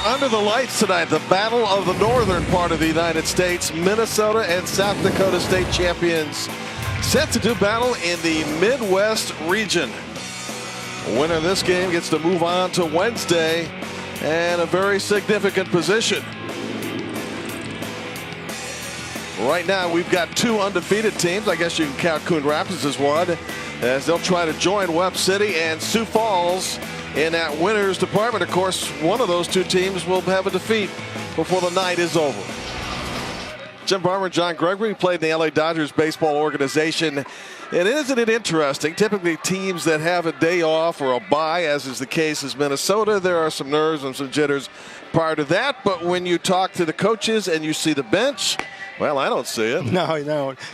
under the lights tonight. The battle of the northern part of the United States. Minnesota and South Dakota state champions set to do battle in the Midwest region. The winner of this game gets to move on to Wednesday and a very significant position. Right now we've got two undefeated teams. I guess you can count Coon Rapids as one, as they'll try to join Webb City and Sioux Falls in that winners department. Of course, one of those two teams will have a defeat before the night is over. Jim Barber and John Gregory played in the LA Dodgers baseball organization. And isn't it interesting? Typically teams that have a day off or a bye, as is the case as Minnesota, there are some nerves and some jitters prior to that. But when you talk to the coaches and you see the bench, well, I don't see it.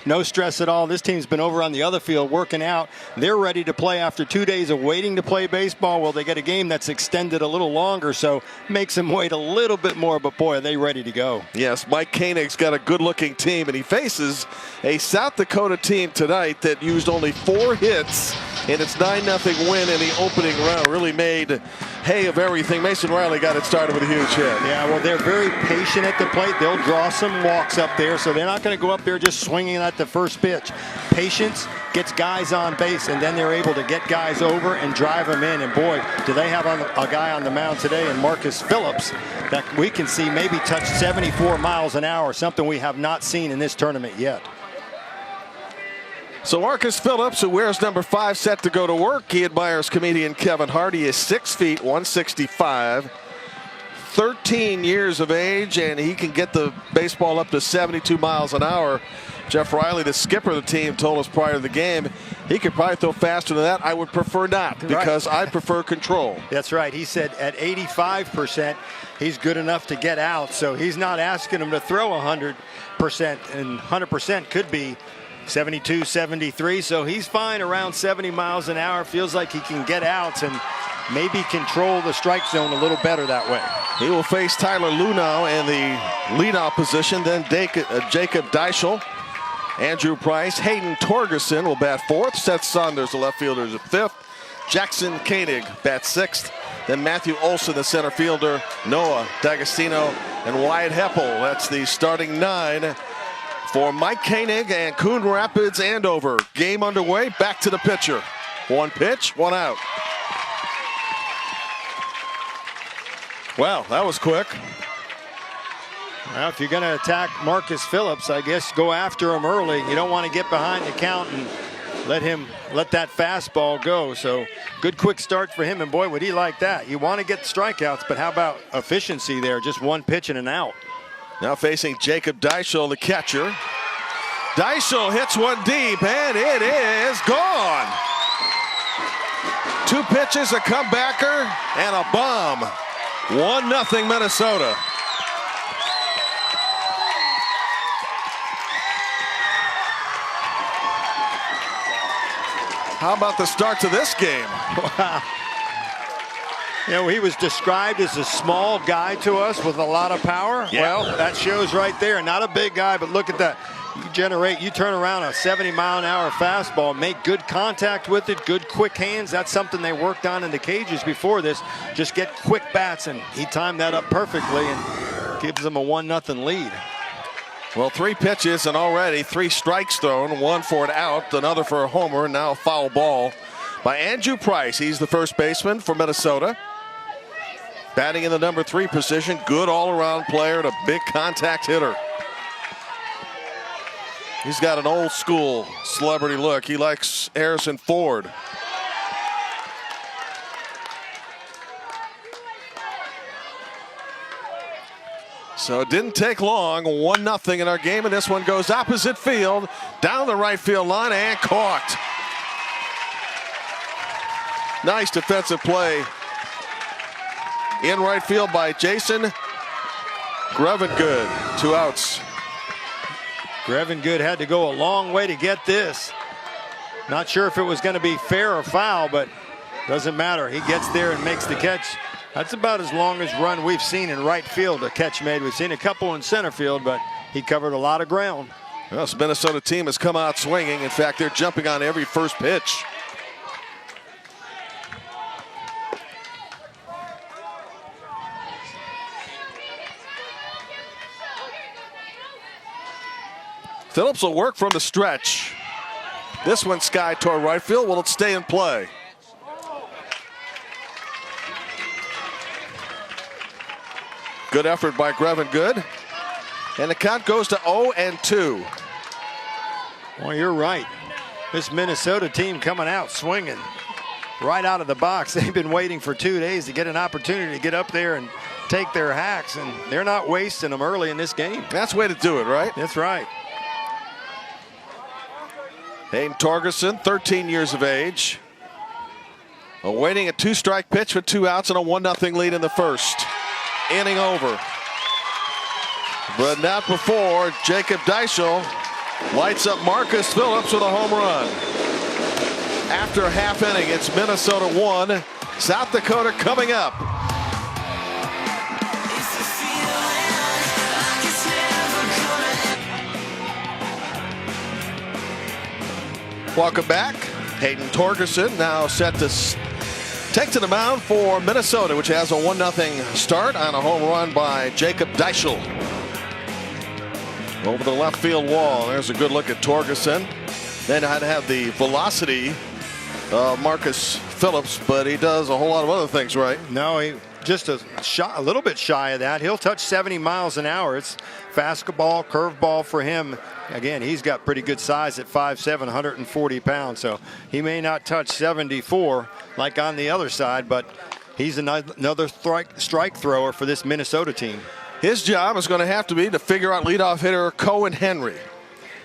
No stress at all. This team's been over on the other field working out. They're ready to play after 2 days of waiting to play baseball. Well, they get a game that's extended a little longer, so makes them wait a little bit more. But boy, are they ready to go. Yes, Mike Koenig's got a good-looking team, and he faces a South Dakota team tonight that used only 4 hits in its 9-0 win in the opening round. Really made hay of everything. Mason Riley got it started with a huge hit. Yeah, well, they're very patient at the plate. They'll draw some walks up there, so they're not going to go up there just swinging at the first pitch. Patience gets guys on base, and then they're able to get guys over and drive them in. And boy, do they have a guy on the mound today, and Marcus Phillips, that we can see maybe touch 74 miles an hour, something we have not seen in this tournament yet. So Marcus Phillips, who wears number 5, set to go to work. He admires comedian Kevin Hart. He is 6 feet 165, 13 years of age, and he can get the baseball up to 72 miles an hour. Jeff Riley, the skipper of the team, told us prior to the game he could probably throw faster than that. I would prefer not, because I prefer control. That's right. He said at 85% he's good enough to get out, so he's not asking him to throw 100%, and 100% could be 72, 73, so he's fine around 70 miles an hour. Feels like he can get outs and maybe control the strike zone a little better that way. He will face Tyler Lunau in the leadoff position, then Jacob Deichel, Andrew Price, Hayden Torgerson will bat 4th, Seth Saunders, the left fielder, is at 5th, Jackson Koenig bats 6th, then Matthew Olson, the center fielder, Noah D'Agostino, and Wyatt Heppel. That's the starting 9 for Mike Koenig and Coon Rapids Andover. Game underway. Back to the pitcher. 1 pitch, 1 out. Well, that was quick. Well, if you're going to attack Marcus Phillips, I guess go after him early. You don't want to get behind the count and let that fastball go. So good quick start for him, and boy, would he like that. You want to get strikeouts, but how about efficiency there? Just 1 pitch and an out. Now facing Jacob Deichel, the catcher. Deichel hits one deep, and it is gone. 2 pitches, a comebacker, and a bomb. 1-0 Minnesota. How about the start to this game? Wow. You know, he was described as a small guy to us with a lot of power. Yeah. Well, that shows right there. Not a big guy, but look at that. You turn around a 70-mile-an-hour fastball, make good contact with it, good quick hands. That's something they worked on in the cages before this. Just get quick bats, and he timed that up perfectly and gives them a 1-0 lead. Well, 3 pitches and already 3 strikes thrown, 1 for an out, another for a homer, and now a foul ball by Andrew Price. He's the first baseman for Minnesota. Batting in the number 3 position, good all-around player and a big contact hitter. He's got an old school celebrity look. He likes Harrison Ford. So it didn't take long. 1-0 in our game, and this one goes opposite field, down the right field line, and caught. Nice defensive play in right field by Jason Grevengood. 2 outs. Grevengood had to go a long way to get this. Not sure if it was going to be fair or foul, but doesn't matter. He gets there and makes the catch. That's about as long as run we've seen in right field, a catch made. We've seen a couple in center field, but he covered a lot of ground. Well, this Minnesota team has come out swinging. In fact, they're jumping on every first pitch. Phillips will work from the stretch. This one sky toward right field. Will it stay in play? Good effort by Grevin Good. And the count goes to 0-2. Well, you're right. This Minnesota team coming out swinging right out of the box. They've been waiting for 2 days to get an opportunity to get up there and take their hacks, and they're not wasting them early in this game. That's the way to do it, right? That's right. Hayden Torgerson, 13 years of age. Awaiting a 2-strike pitch with 2 outs and a 1-0 lead in the first. Inning over. But not before Jacob Deichel lights up Marcus Phillips with a home run. After a half inning, it's Minnesota 1, South Dakota coming up. Welcome back. Hayden Torgerson now set to take to the mound for Minnesota, which has a 1-0 start on a home run by Jacob Deichel. Over the left field wall. There's a good look at Torgerson. Then I'd have the velocity of Marcus Phillips, but he does a whole lot of other things right. No, he just a little bit shy of that. He'll touch 70 miles an hour. It's fastball, curveball for him. Again, he's got pretty good size at 5'7", 140 pounds. So he may not touch 74 like on the other side, but he's another strike thrower for this Minnesota team. His job is going to have to be to figure out leadoff hitter Cohen Henry.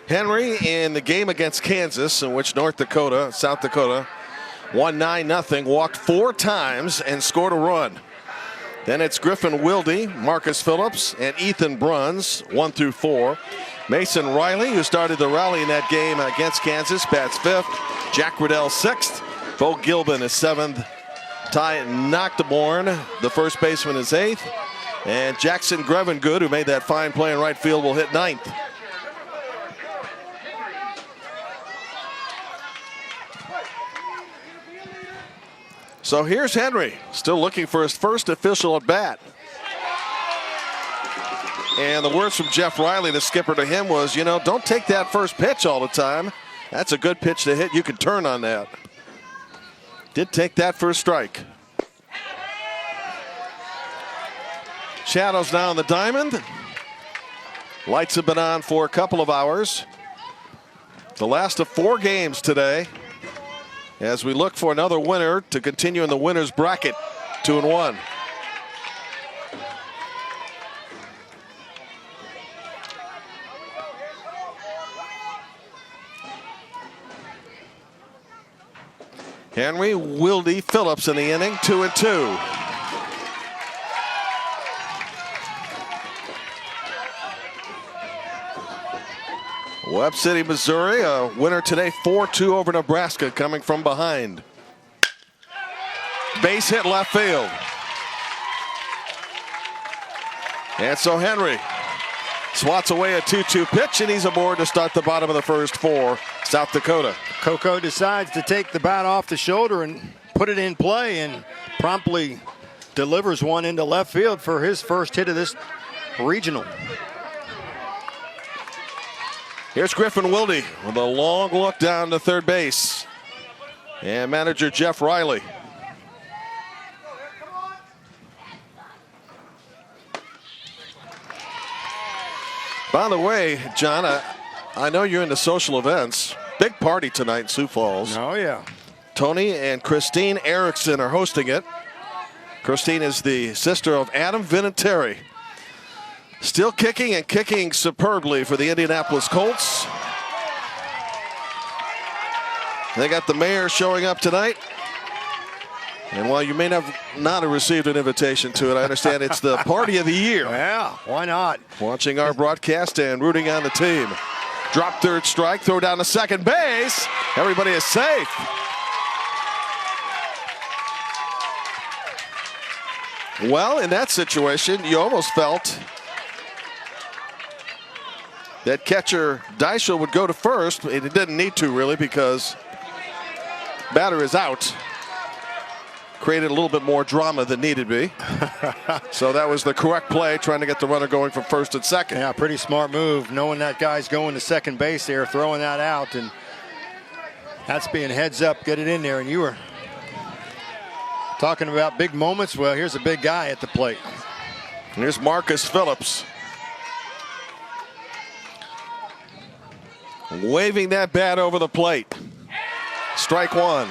Henry in the game against Kansas, in which South Dakota won 9-0, walked 4 times and scored a run. Then it's Griffin Wilde, Marcus Phillips, and Ethan Bruns, 1 through 4. Mason Riley, who started the rally in that game against Kansas, bats 5th. Jack Riddell 6th. Bo Gilbin is 7th. Ty Noctaborn, the first baseman, is 8th. And Jackson Grevin Good, who made that fine play in right field, will hit 9th. So here's Henry, still looking for his first official at bat. And the words from Jeff Riley, the skipper, to him was, don't take that first pitch all the time. That's a good pitch to hit. You can turn on that. Did take that first strike. Shadows now on the diamond. Lights have been on for a couple of hours. The last of 4 games today, as we look for another winner to continue in the winner's bracket, 2-1. Henry, Wilde, Phillips in the inning, 2-2. Webb City, Missouri, a winner today, 4-2 over Nebraska, coming from behind. Base hit left field. And so Henry swats away a 2-2 pitch, and he's aboard to start the bottom of the first for South Dakota. Coco decides to take the bat off the shoulder and put it in play, and promptly delivers one into left field for his first hit of this regional. Here's Griffin Wilde with a long look down to third base. And manager Jeff Riley. By the way, John, I know you're into social events. Big party tonight in Sioux Falls. Oh, yeah. Tony and Christine Erickson are hosting it. Christine is the sister of Adam Vinatieri. Still kicking and kicking superbly for the Indianapolis Colts. They got the mayor showing up tonight. And while you may not have received an invitation to it, I understand it's the party of the year. Yeah, why not? Watching our broadcast and rooting on the team. Drop third strike, throw down to second base. Everybody is safe. Well, in that situation, you almost felt that catcher Deichel would go to first. It didn't need to, really, because batter is out. created a little bit more drama than needed be. So that was the correct play, trying to get the runner going from first and second. Yeah, pretty smart move, knowing that guy's going to second base there, throwing that out, and that's being heads up, get it in there. And you were talking about big moments. Well, here's a big guy at the plate. Here's Marcus Phillips, waving that bat over the plate. Strike one.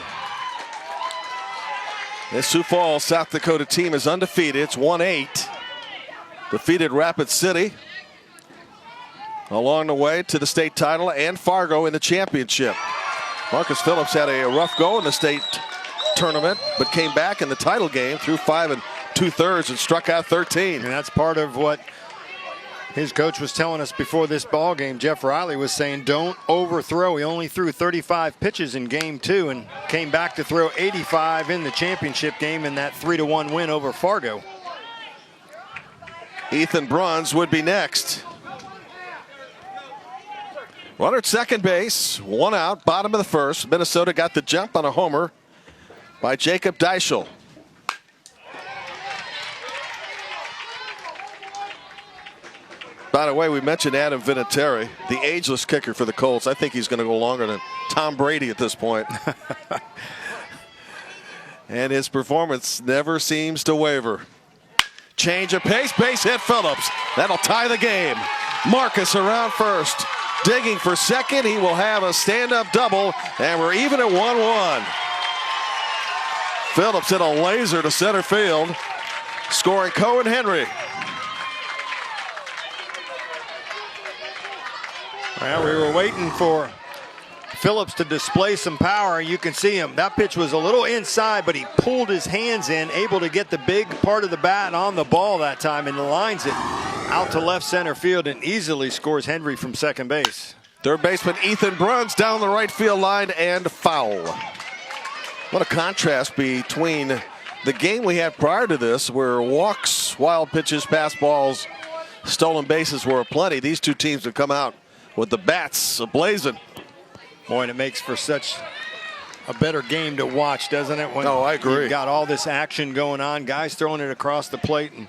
This Sioux Falls, South Dakota team is undefeated. It's 1-8. Defeated Rapid City along the way to the state title and Fargo in the championship. Marcus Phillips had a rough go in the state tournament, but came back in the title game through 5 2/3 and struck out 13. And that's part of what his coach was telling us before this ball game. Jeff Riley was saying, don't overthrow. He only threw 35 pitches in game 2 and came back to throw 85 in the championship game in that 3-1 win over Fargo. Ethan Bruns would be next. Runner at second base, 1 out, bottom of the first. Minnesota got the jump on a homer by Jacob Deichel. By the way, we mentioned Adam Vinatieri, the ageless kicker for the Colts. I think he's going to go longer than Tom Brady at this point. And his performance never seems to waver. Change of pace, base hit Phillips. That'll tie the game. Marcus around first, digging for second. He will have a stand-up double, and we're even at 1-1. Phillips hit a laser to center field, scoring Cohen Henry. Well, we were waiting for Phillips to display some power. You can see him. That pitch was a little inside, but he pulled his hands in, able to get the big part of the bat on the ball that time, and lines it out to left center field and easily scores Henry from second base. Third baseman Ethan Bruns down the right field line and foul. What a contrast between the game we had prior to this, where walks, wild pitches, pass balls, stolen bases were aplenty. These two teams have come out with the bats ablazing. Boy, and it makes for such a better game to watch, doesn't it? When I agree. You've got all this action going on, guys throwing it across the plate. And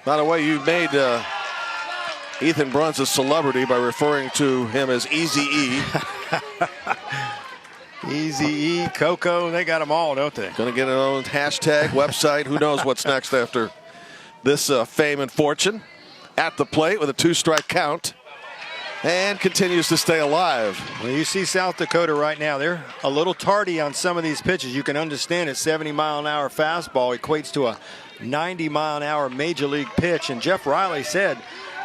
by the way, you made Ethan Bruns a celebrity by referring to him as Easy E. Easy E, Coco, they got them all, don't they? Going to get an own hashtag, website. Who knows what's next after this fame and fortune. At the plate with a 2-strike count, and continues to stay alive. Well, you see South Dakota right now. They're a little tardy on some of these pitches. You can understand it. 70-mile-an-hour fastball equates to a 90-mile-an-hour major league pitch. And Jeff Riley said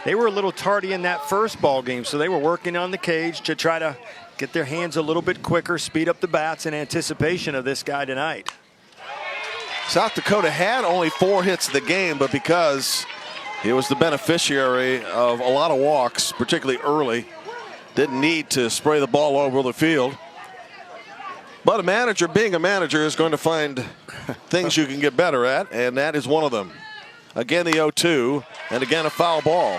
they were a little tardy in that first ball game, so they were working on the cage to try to get their hands a little bit quicker, speed up the bats in anticipation of this guy tonight. South Dakota had only 4 hits in the game, but because he was the beneficiary of a lot of walks, particularly early, didn't need to spray the ball over the field. But a manager, being a manager, is going to find things you can get better at, and that is one of them. Again, the 0-2, and again, a foul ball.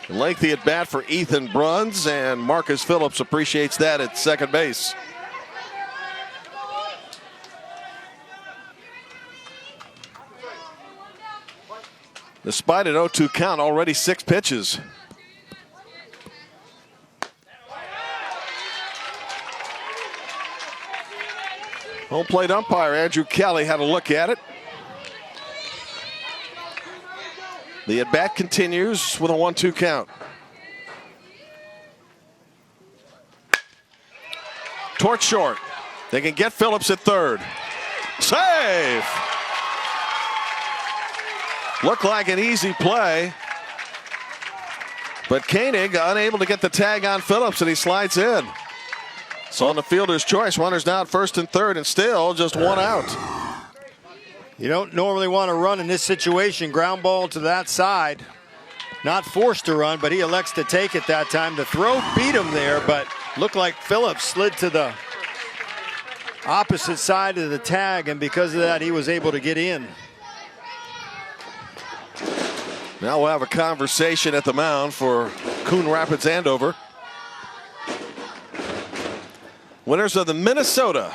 Lengthy at bat for Ethan Bruns, and Marcus Phillips appreciates that at second base. Despite an 0-2 count, already 6 pitches. Home plate umpire Andrew Kelly had a look at it. The at-bat continues with a 1-2 count. Towards short. They can get Phillips at third. Save! Looked like an easy play, but Koenig unable to get the tag on Phillips, and he slides in. So on the fielder's choice, runners now at first and third, and still just 1 out. You don't normally want to run in this situation. Ground ball to that side. Not forced to run, but he elects to take it that time. The throw beat him there, but looked like Phillips slid to the opposite side of the tag, and because of that, he was able to get in. Now we'll have a conversation at the mound for Coon Rapids Andover. Winners of the Minnesota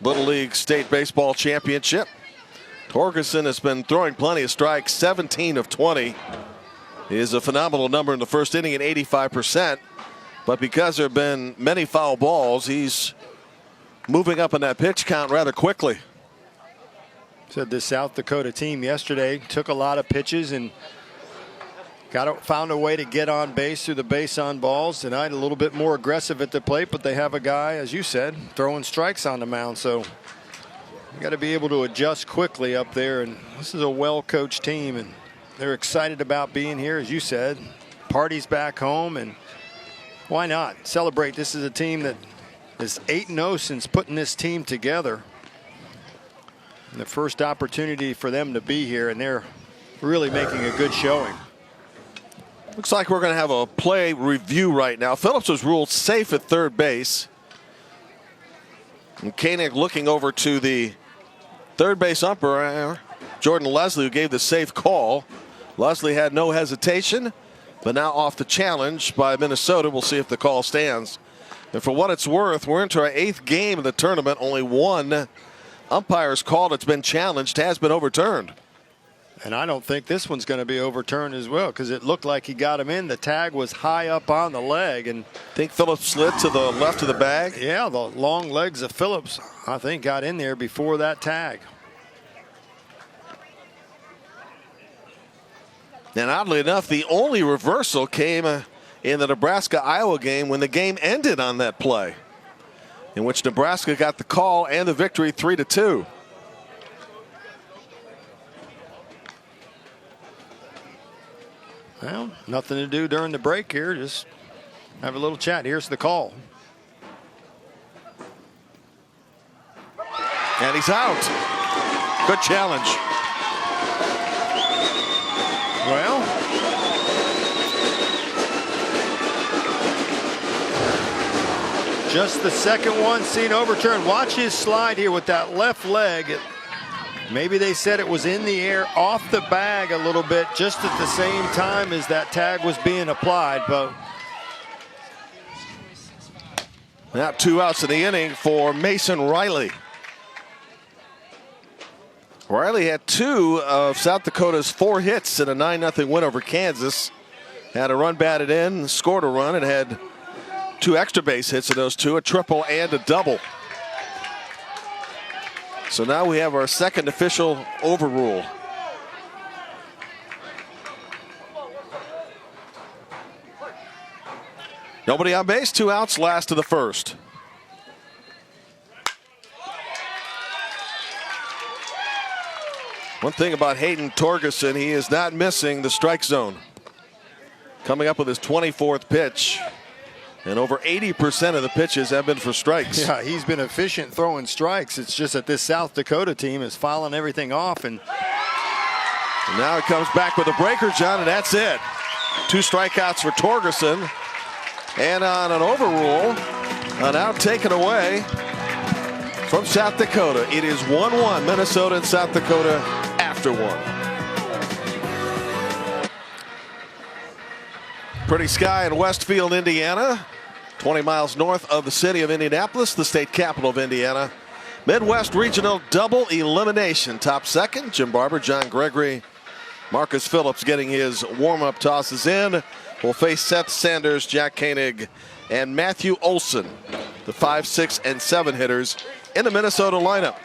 Little League State Baseball Championship. Torgerson has been throwing plenty of strikes, 17 of 20. He is a phenomenal number in the first inning at 85%. But because there have been many foul balls, he's moving up in that pitch count rather quickly. Said the South Dakota team yesterday took a lot of pitches and found a way to get on base through the base on balls. Tonight a little bit more aggressive at the plate, but they have a guy, as you said, throwing strikes on the mound. So you got to be able to adjust quickly up there. And this is a well-coached team, and they're excited about being here, as you said. Party's back home, and why not celebrate? This is a team that is 8-0 since putting this team together. And the first opportunity for them to be here, and they're really making a good showing. Looks like we're going to have a play review right now. Phillips was ruled safe at third base. And Koenig looking over to the third base umpire, Jordan Leslie, who gave the safe call. Leslie had no hesitation, but now off the challenge by Minnesota. We'll see if the call stands. And for what it's worth, we're into our 8th game of the tournament. Only one umpire's call that's been challenged has been overturned. And I don't think this one's going to be overturned as well, because it looked like he got him in. The tag was high up on the leg. And think Phillips slid to the left of the bag? Yeah, the long legs of Phillips, I think, got in there before that tag. And oddly enough, the only reversal came in the Nebraska-Iowa game when the game ended on that play, in which Nebraska got the call and the victory 3-2. Well, nothing to do during the break here. Just have a little chat. Here's the call. And he's out. Good challenge. Well, just the second one seen overturned. Watch his slide here with that left leg. Maybe they said it was in the air off the bag a little bit just at the same time as that tag was being applied. But now 2 outs in the inning for Mason Riley. Riley had 2 of South Dakota's 4 hits in a 9-0 win over Kansas. Had a run batted in, scored a run, and had 2 extra base hits in those 2, a triple and a double. So now we have our second official overrule. Nobody on base, 2 outs, last of the first. One thing about Hayden Torgerson, he is not missing the strike zone. Coming up with his 24th pitch. And over 80% of the pitches have been for strikes. Yeah, he's been efficient throwing strikes. It's just that this South Dakota team is fouling everything off. And now it comes back with a breaker, John, and that's it. 2 strikeouts for Torgerson. And on an overrule, an out taken away from South Dakota. It is 1-1, Minnesota and South Dakota after 1. Pretty sky in Westfield, Indiana, 20 miles north of the city of Indianapolis, the state capital of Indiana. Midwest Regional double elimination. Top second, Jim Barber, John Gregory. Marcus Phillips getting his warm-up tosses in. Will face Seth Sanders, Jack Koenig, and Matthew Olson, the 5, 6, and 7 hitters in the Minnesota lineup.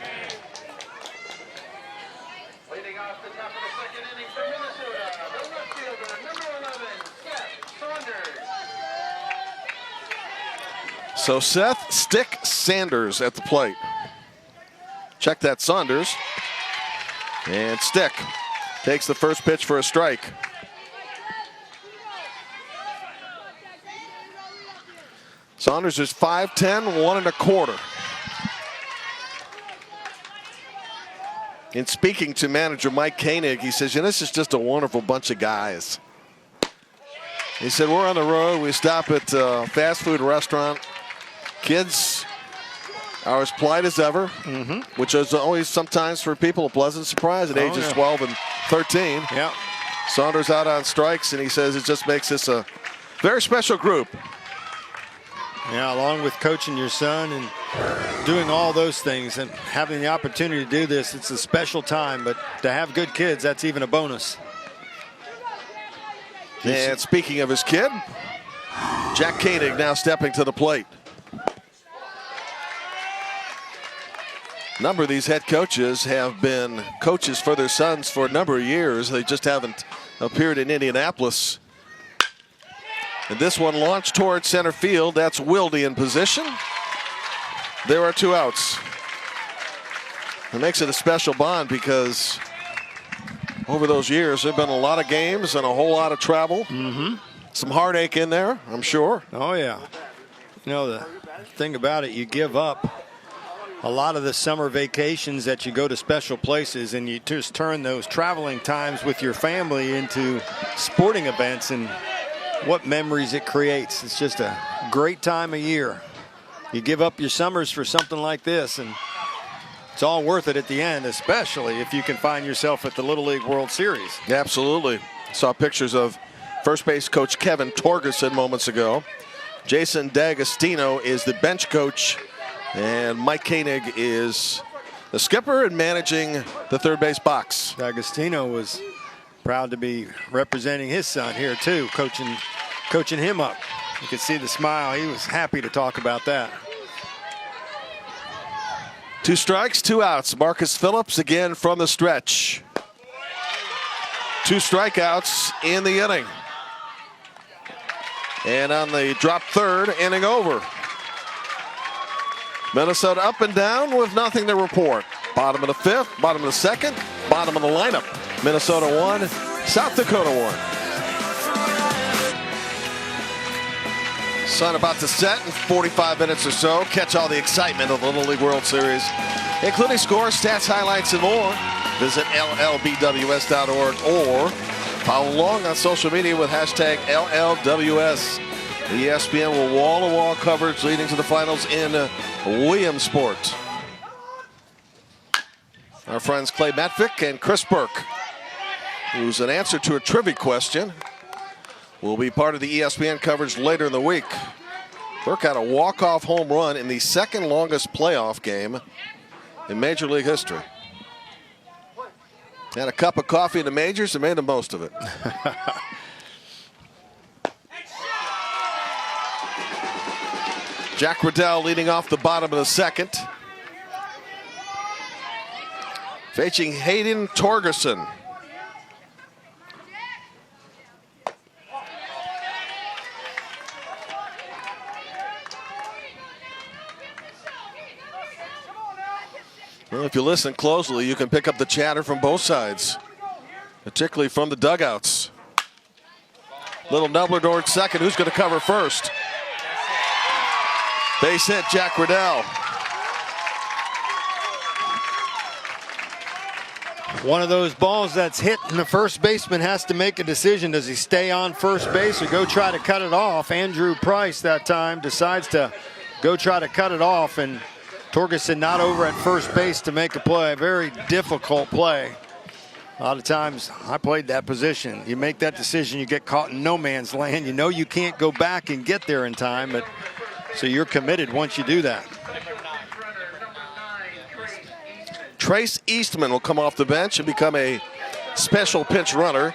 So Seth "Stick" Sanders at the plate. Check that, Saunders. And Stick takes the first pitch for a strike. Saunders is 5'10", 1 1/4. In speaking to manager Mike Koenig, he says, this is just a wonderful bunch of guys. He said, we're on the road. We stop at a fast food restaurant. Kids are as polite as ever, which is always sometimes for people a pleasant surprise at ages 12 and 13. Yeah. Saunders out on strikes, and he says it just makes this a very special group. Yeah, along with coaching your son and doing all those things and having the opportunity to do this, it's a special time. But to have good kids, that's even a bonus. And speaking of his kid, Jack Koenig now stepping to the plate. A number of these head coaches have been coaches for their sons for a number of years. They just haven't appeared in Indianapolis. And this one launched towards center field. That's Wilde in position. There are 2 outs. It makes it a special bond because over those years there have been a lot of games and a whole lot of travel. Some heartache in there, I'm sure. Oh, yeah. You know, the thing about it, you give up a lot of the summer vacations that you go to special places, and you just turn those traveling times with your family into sporting events, and what memories it creates. It's just a great time of year. You give up your summers for something like this, and it's all worth it at the end, especially if you can find yourself at the Little League World Series. Absolutely. Saw pictures of first base coach Kevin Torgerson moments ago. Jason D'Agostino is the bench coach, and Mike Koenig is the skipper and managing the third base box. D'Agostino was proud to be representing his son here too, coaching him up. You could see the smile. He was happy to talk about that. 2 strikes, 2 outs. Marcus Phillips again from the stretch. 2 strikeouts in the inning. And on the drop third, inning over. Minnesota up and down with nothing to report. Bottom of the 5th, bottom of the 2nd, bottom of the lineup. Minnesota 1, South Dakota 1. Sun about to set in 45 minutes or so. Catch all the excitement of the Little League World Series, including scores, stats, highlights, and more. Visit LLBWS.org or follow along on social media with hashtag LLWS. ESPN will wall-to-wall coverage leading to the finals in Williamsport. Our friends Clay Matvick and Chris Burke, who's an answer to a trivia question, will be part of the ESPN coverage later in the week. Burke had a walk-off home run in the 2nd longest playoff game in Major League history. Had a cup of coffee in the majors and made the most of it. Jack Riddell leading off the bottom of the 2nd. Facing Hayden Torgerson. Well, if you listen closely, you can pick up the chatter from both sides, particularly from the dugouts. Little nubbler towards second. Who's going to cover first? Base hit, Jack Riddell. One of those balls that's hit, and the first baseman has to make a decision. Does he stay on first base or go try to cut it off? Andrew Price that time decides to go try to cut it off, and Torgerson not over at first base to make a play. A very difficult play. A lot of times I played that position. You make that decision, you get caught in no man's land. You know you can't go back and get there in time, but so you're committed once you do that. Trace Eastman will come off the bench and become a special pinch runner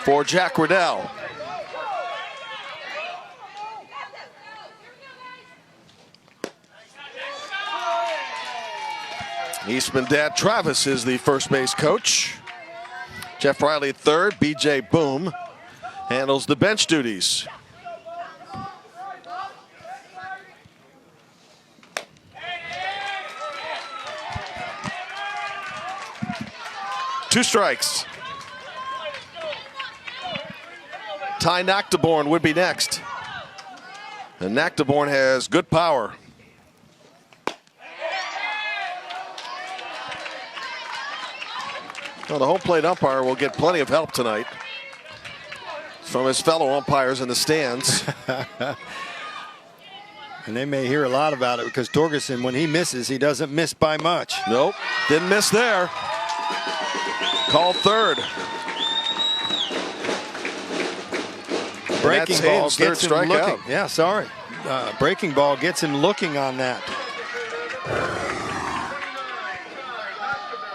for Jack Riddell. Eastman dad Travis is the first base coach. Jeff Riley at third. B.J. Boom handles the bench duties. Two strikes. Ty Noctiborn would be next. And Noctiborn has good power. Well, the home plate umpire will get plenty of help tonight from his fellow umpires in the stands. And they may hear a lot about it because Torgerson, when he misses, he doesn't miss by much. Nope, didn't miss there. Called third. Breaking ball gets him looking. Out. Yeah, sorry. Breaking ball gets him looking on that.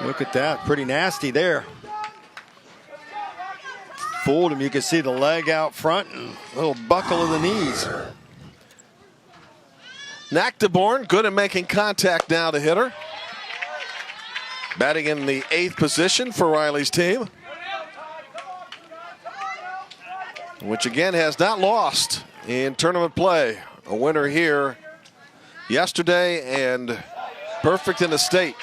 Look at that, pretty nasty there. Fooled him. You can see the leg out front and a little buckle of the knees. Nactaborn, good at making contact now, the hitter. Batting in the 8th position for Riley's team, which again has not lost in tournament play. A winner here yesterday and perfect in the state.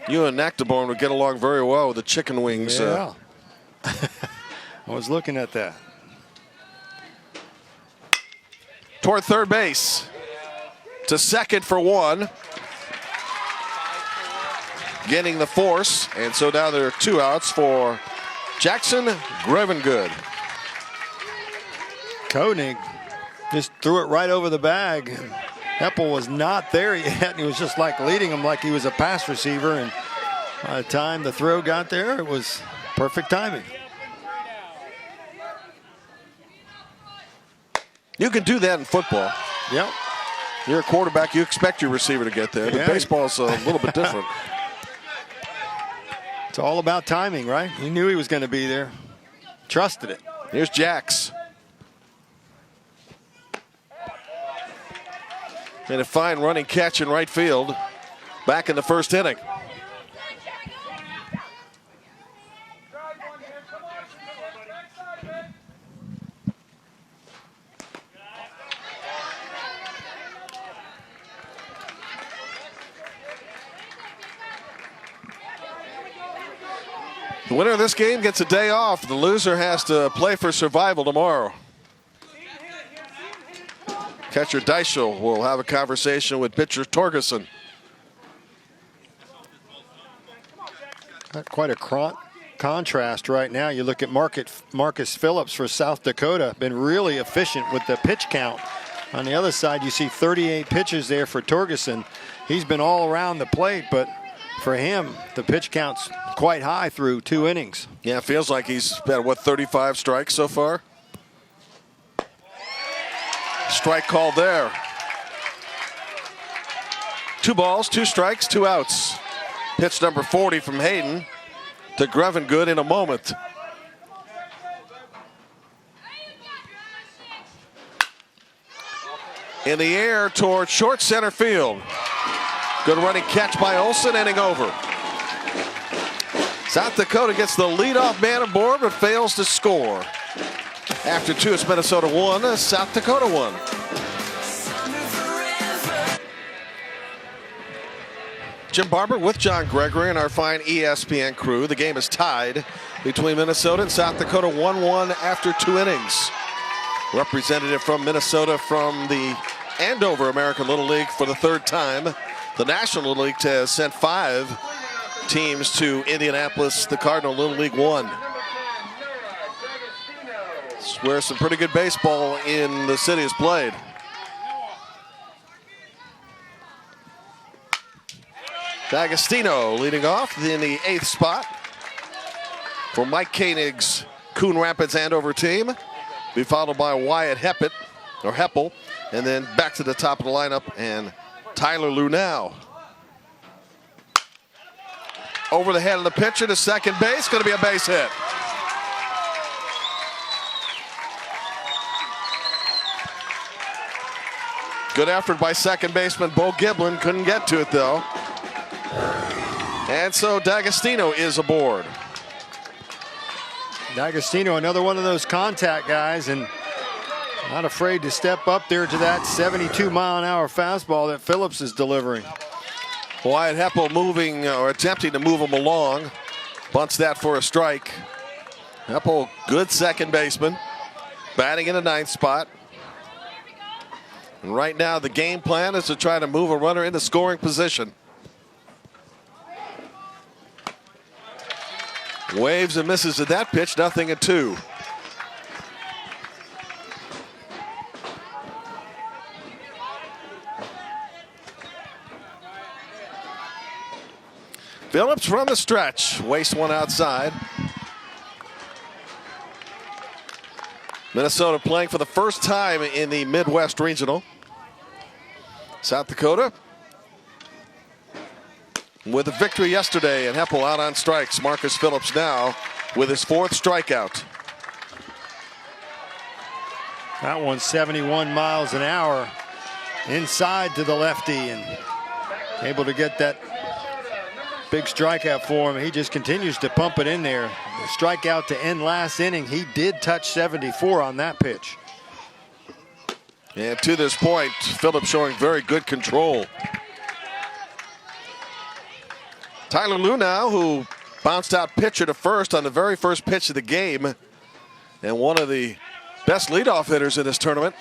You and Nactaborn would get along very well with the chicken wings. Yeah. I was looking at that. Toward third base. To second for one. Getting the force. And so now there are 2 outs for Jackson Grevengood. Koenig just threw it right over the bag. Heppel was not there yet, and he was just like leading him like he was a pass receiver. And by the time the throw got there, it was perfect timing. You can do that in football. Yep. You're a quarterback, you expect your receiver to get there. But baseball's a little bit different. It's all about timing, right? He knew he was going to be there. Trusted it. Here's Jax. And a fine running catch in right field back in the first inning. The winner of this game gets a day off. The loser has to play for survival tomorrow. Catcher Deichel will have a conversation with pitcher Torgerson. Got quite a contrast right now. You look at Marcus Phillips for South Dakota, been really efficient with the pitch count. On the other side, you see 38 pitches there for Torgerson. He's been all around the plate, but for him, the pitch count's quite high through 2 innings. Yeah, it feels like he's had, what, 35 strikes so far? Strike called there. 2 balls, 2 strikes, 2 outs. Pitch number 40 from Hayden to Grevengood in a moment. In the air toward short center field. Good running catch by Olsen, inning over. South Dakota gets the leadoff man aboard but fails to score. After 2, it's Minnesota 1, South Dakota 1. Jim Barber with John Gregory and our fine ESPN crew. The game is tied between Minnesota and South Dakota 1-1 after 2 innings. Representative from Minnesota from the Andover American Little League for the 3rd time. The National Little League has sent 5 teams to Indianapolis, the Cardinal Little League 1. It's where some pretty good baseball in the city is played. D'Agostino leading off in the 8th spot for Mike Koenig's Coon Rapids Andover team. Be followed by Wyatt Heppel, and then back to the top of the lineup and Tyler Lunau. Over the head of the pitcher to second base, going to be a base hit. Good effort by second baseman Bo Giblin, couldn't get to it though. And so D'Agostino is aboard. D'Agostino, another one of those contact guys, and not afraid to step up there to that 72-mile-an-hour fastball that Phillips is delivering. Wyatt Heppel moving or attempting to move him along. Bunts that for a strike. Heppel, good second baseman. Batting in the 9th spot. And right now the game plan is to try to move a runner into scoring position. Waves and misses at that pitch, 0-2. Phillips from the stretch, wastes one outside. Minnesota playing for the first time in the Midwest Regional. South Dakota with a victory yesterday, and Heppel out on strikes. Marcus Phillips now with his 4th strikeout. That one's 71 miles an hour inside to the lefty, and able to get that big strikeout for him. He just continues to pump it in there. The strikeout to end last inning. He did touch 74 on that pitch. And to this point, Phillips showing very good control. Tyler Lue now, who bounced out pitcher to first on the very first pitch of the game, and one of the best leadoff hitters in this tournament.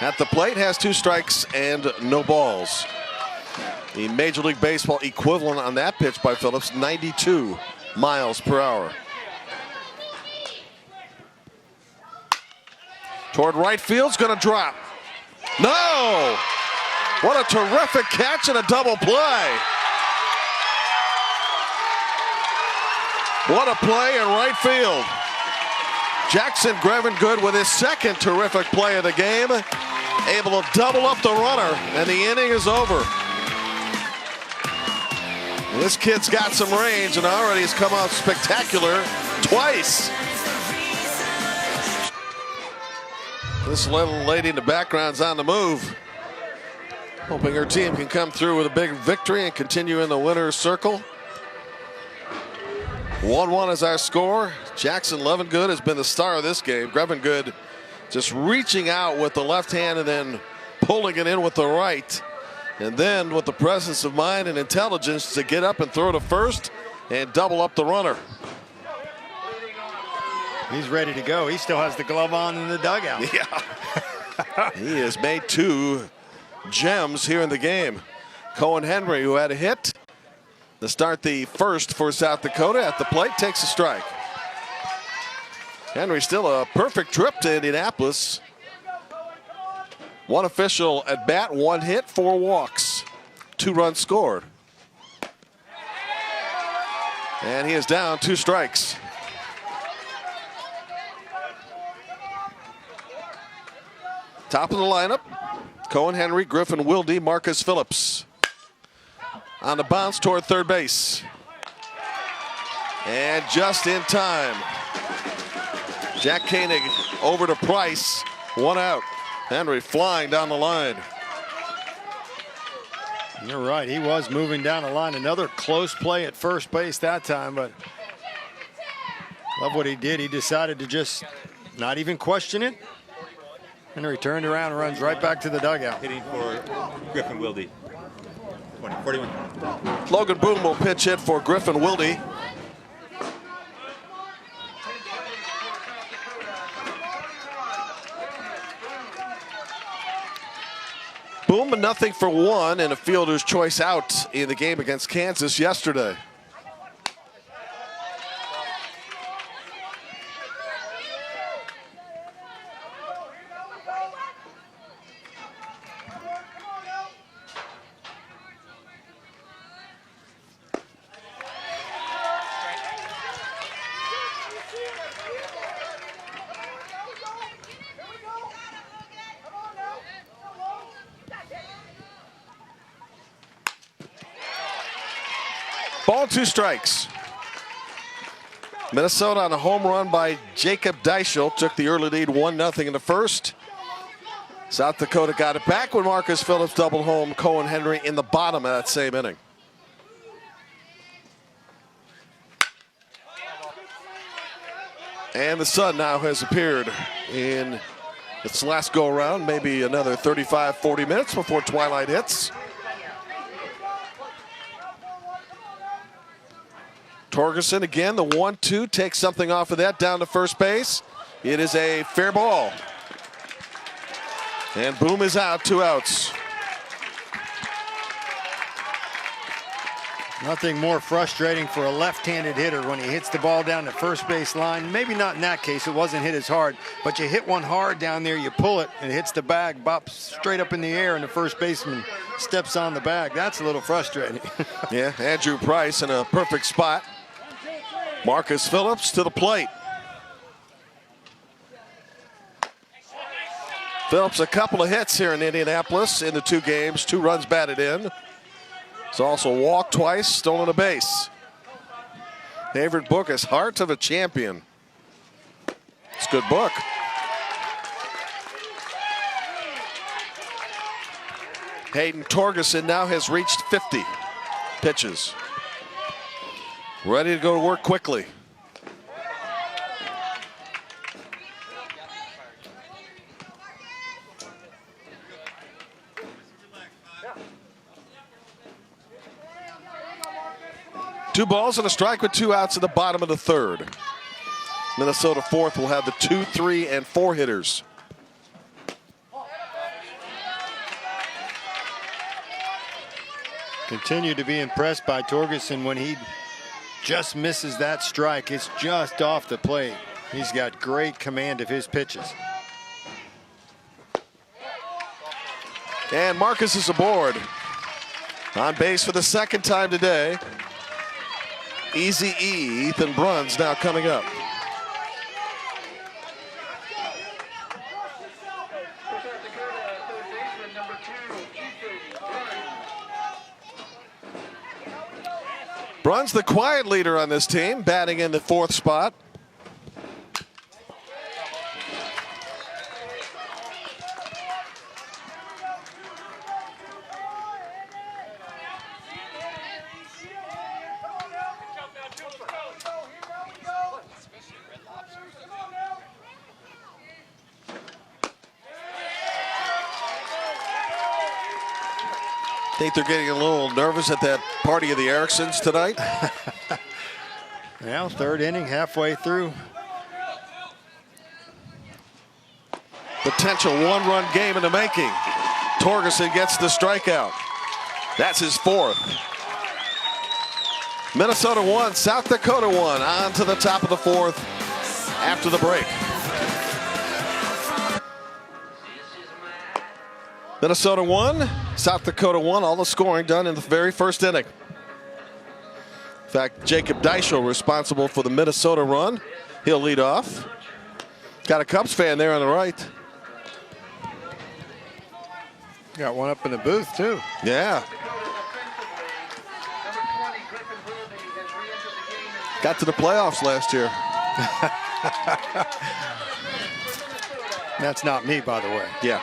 At the plate, has 2 strikes and no balls. The Major League Baseball equivalent on that pitch by Phillips, 92 miles per hour. Toward right field's going to drop. No! What a terrific catch and a double play. What a play in right field. Jackson Grevengood with his 2nd terrific play of the game. Able to double up the runner, and the inning is over. This kid's got some range, and already has come out spectacular twice. This little lady in the background's on the move. Hoping her team can come through with a big victory and continue in the winner's circle. 1-1 is our score. Jackson Levengood has been the star of this game. Grevengood just reaching out with the left hand and then pulling it in with the right. And then with the presence of mind and intelligence to get up and throw to first and double up the runner. He's ready to go. He still has the glove on in the dugout. Yeah. He has made 2 gems here in the game. Cohen Henry, who had a hit to start the first for South Dakota, at the plate takes a strike. Henry still a perfect trip to Indianapolis. 1 official at bat, 1 hit, 4 walks, 2 runs scored. And he is down 2 strikes. Top of the lineup, Cohen Henry, Griffin Wilde, Marcus Phillips. On the bounce toward third base. And just in time. Jack Koenig over to Price. 1 out. Henry flying down the line. You're right. He was moving down the line. Another close play at first base that time, but love what he did. He decided to just not even question it. Henry turned around and runs right back to the dugout. Hitting for Griffin Wilde. 41. Logan Boone will pitch hit for Griffin Wilde. Boom, 0 for 1, and a fielder's choice out in the game against Kansas yesterday. Ball, 2 strikes. Minnesota on a home run by Jacob Deichel took the early lead 1-0 in the first. South Dakota got it back when Marcus Phillips doubled home Cohen Henry in the bottom of that same inning. And the sun now has appeared in its last go around, maybe another 35-40 minutes before twilight hits. Torgerson again, the 1-2, takes something off of that down to first base. It is a fair ball. And Boom is out, 2 outs. Nothing more frustrating for a left-handed hitter when he hits the ball down the first base line. Maybe not in that case, it wasn't hit as hard, but you hit one hard down there, you pull it, and it hits the bag, bops straight up in the air, and the first baseman steps on the bag. That's a little frustrating. Yeah, Andrew Price in a perfect spot. Marcus Phillips to the plate. Phillips, a couple of hits here in Indianapolis in the 2 games, 2 runs batted in. He's also walked twice, stolen a base. Favorite book is Heart of a Champion. It's a good book. Hayden Torgerson now has reached 50 pitches. Ready to go to work quickly. Two balls and a strike with 2 outs at the bottom of the 3rd. Minnesota 4th will have the 2, 3, and 4 hitters. Continue to be impressed by Torgerson when he just misses that strike. It's just off the plate. He's got great command of his pitches. And Marcus is aboard. On base for the 2nd time today. Easy E, Ethan Bruns now coming up. Bruns the quiet leader on this team, batting in the 4th spot. Think they're getting a little nervous at that party of the Ericksons tonight? Well, 3rd inning, halfway through. Potential 1-run game in the making. Torgerson gets the strikeout. That's his 4th. Minnesota 1, South Dakota 1. On to the top of the 4th after the break. Minnesota 1, South Dakota 1. All the scoring done in the very 1st inning. In fact, Jacob Deichel responsible for the Minnesota run. He'll lead off. Got a Cubs fan there on the right. Got one up in the booth, too. Yeah. Got to the playoffs last year. That's not me, by the way. Yeah.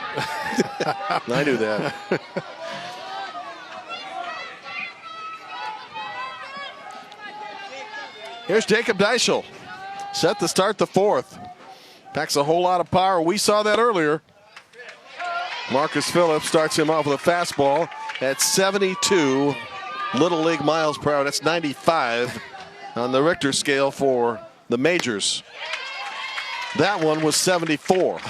I knew that. Here's Jacob Deichel. Set to start the 4th. Packs a whole lot of power. We saw that earlier. Marcus Phillips starts him off with a fastball at 72 Little League miles per hour. That's 95 on the Richter scale for the majors. That one was 74.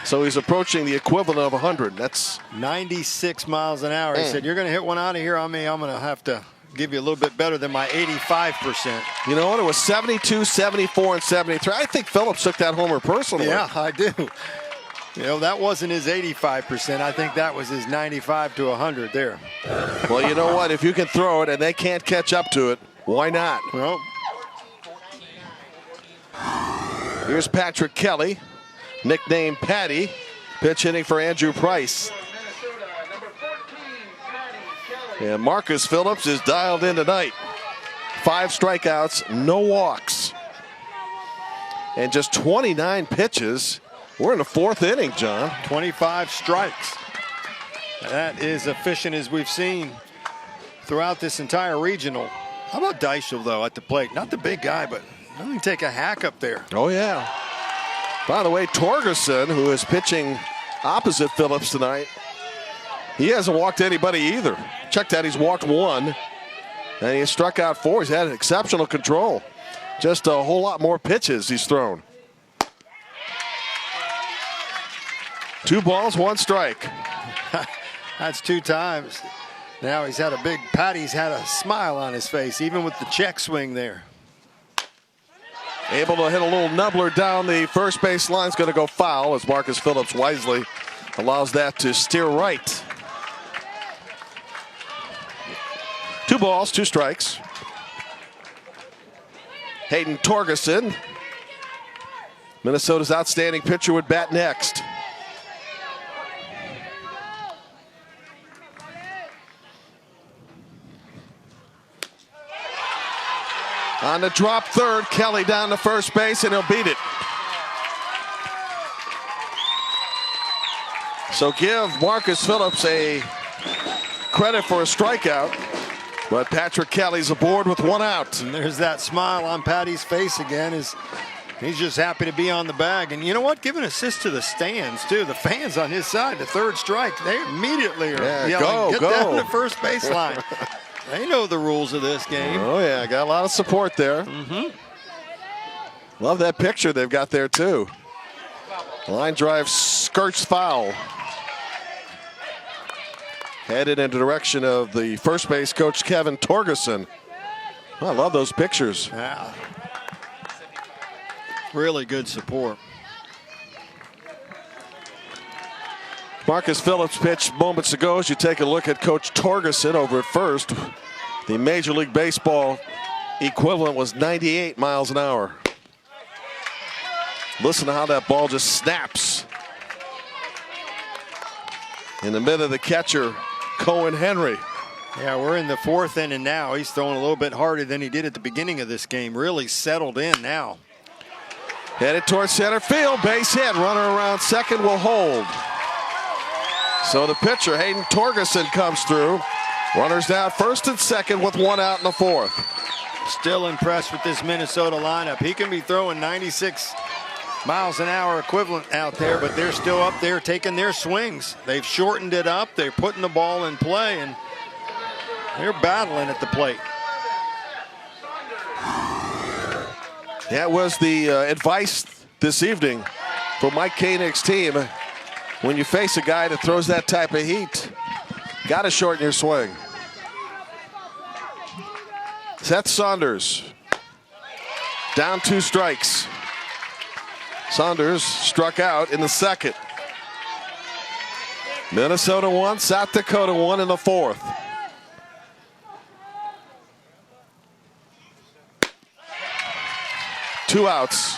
So he's approaching the equivalent of 100. That's 96 miles an hour. He said, you're going to hit one out of here on me. I'm going to have to give you a little bit better than my 85%. You know what? It was 72, 74, and 73. I think Phillips took that homer personally. Yeah, I do. You know, that wasn't his 85%. I think that was his 95 to 100 there. Well, you know what? If you can throw it and they can't catch up to it, why not? Well, here's Patrick Kelly, nicknamed Patty, pitch hitting for Andrew Price. And Marcus Phillips is dialed in tonight. 5 strikeouts, no walks. And just 29 pitches. We're in the 4th inning, John. 25 strikes. That is efficient as we've seen throughout this entire regional. How about Deichel, though, at the plate? Not the big guy, but he can take a hack up there. Oh, yeah. By the way, Torgerson, who is pitching opposite Phillips tonight, he hasn't walked anybody either. Check that, he's walked 1, and he has struck out 4. He's had exceptional control. Just a whole lot more pitches he's thrown. 2 balls, 1 strike. That's 2 times. Now he's had a big, Patty's had a smile on his face, even with the check swing there. Able to hit a little nubbler down the first base line. Is going to go foul as Marcus Phillips wisely allows that to steer right. 2 balls, 2 strikes. Hayden Torgerson, Minnesota's outstanding pitcher, would bat next. On the drop third, Kelly down to first base, and he'll beat it. So give Marcus Phillips a credit for a strikeout, but Patrick Kelly's aboard with one out. And there's that smile on Patty's face again. He's just happy to be on the bag. And you know what? Give an assist to the stands, too. The fans on his side, the third strike, they immediately are yelling, get down to first baseline. They know the rules of this game. Oh, yeah, got a lot of support there. Love that picture they've got there, too. Line drive skirts foul. Headed in the direction of the first base coach, Kevin Torgerson. I love those pictures. Yeah. Really good support. Marcus Phillips pitched moments ago. As you take a look at Coach Torgerson over at first, the Major League Baseball equivalent was 98 miles an hour. Listen to how that ball just snaps in the middle of the catcher, Cohen Henry. Yeah, we're in the fourth inning now. He's throwing a little bit harder than he did at the beginning of this game. Really settled in now. Headed towards center field, base hit. Runner around second will hold. So the pitcher, Hayden Torgerson, comes through. Runners down first and second with one out in the fourth. Still impressed with this Minnesota lineup. He can be throwing 96 miles an hour equivalent out there, but they're still up there taking their swings. They've shortened it up. They're putting the ball in play, and they're battling at the plate. That was the advice this evening for Mike Koenig's team. When you face a guy that throws that type of heat, got to shorten your swing. Seth Saunders down 2 strikes. Saunders struck out in the second. Minnesota 1, South Dakota 1 in the fourth. Two outs.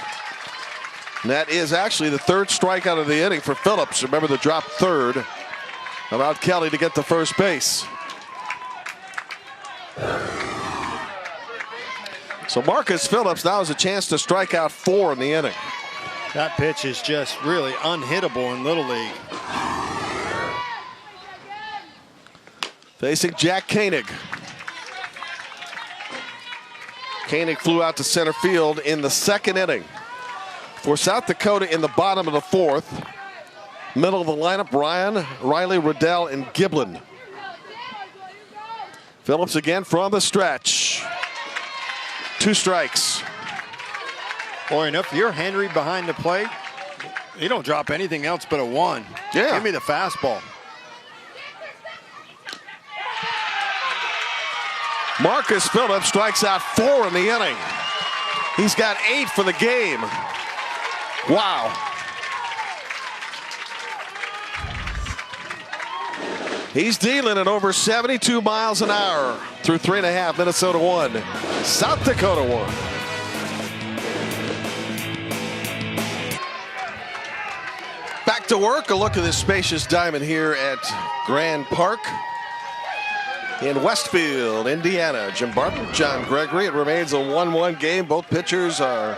And that is actually the third strikeout of the inning for Phillips. Remember the drop third. Allowed Kelly to get to first base. So Marcus Phillips now has a chance to strike out 4 in the inning. That pitch is just really unhittable in Little League. Facing Jack Koenig. Koenig flew out to center field in the second inning. For South Dakota in the bottom of the fourth. Middle of the lineup, Ryan, Riley, Riddell, and Giblin. Phillips again from the stretch. 2 strikes. Boy, and if you're Henry behind the plate, you don't drop anything else but a 1. Yeah. Give me the fastball. Marcus Phillips strikes out 4 in the inning. He's got 8 for the game. Wow. He's dealing at over 72 miles an hour through 3.5. Minnesota 1, South Dakota 1. Back to work. A look at this spacious diamond here at Grand Park in Westfield, Indiana. Jim Barton, John Gregory. It remains a 1-1 game. Both pitchers are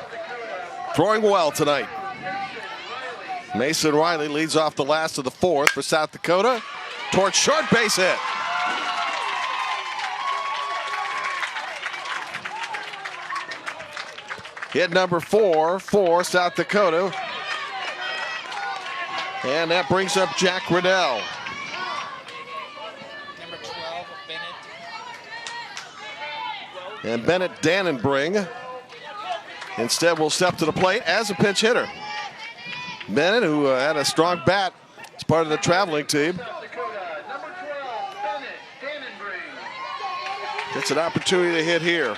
throwing well tonight. Mason Riley leads off the last of the fourth for South Dakota. Towards short, base hit. Hit number 4 for South Dakota. And that brings up Jack Riddell. Number 12, Bennett. And Bennett Dannenbring instead will step to the plate as a pinch hitter. Bennett, who had a strong bat as part of the traveling team, gets an opportunity to hit here.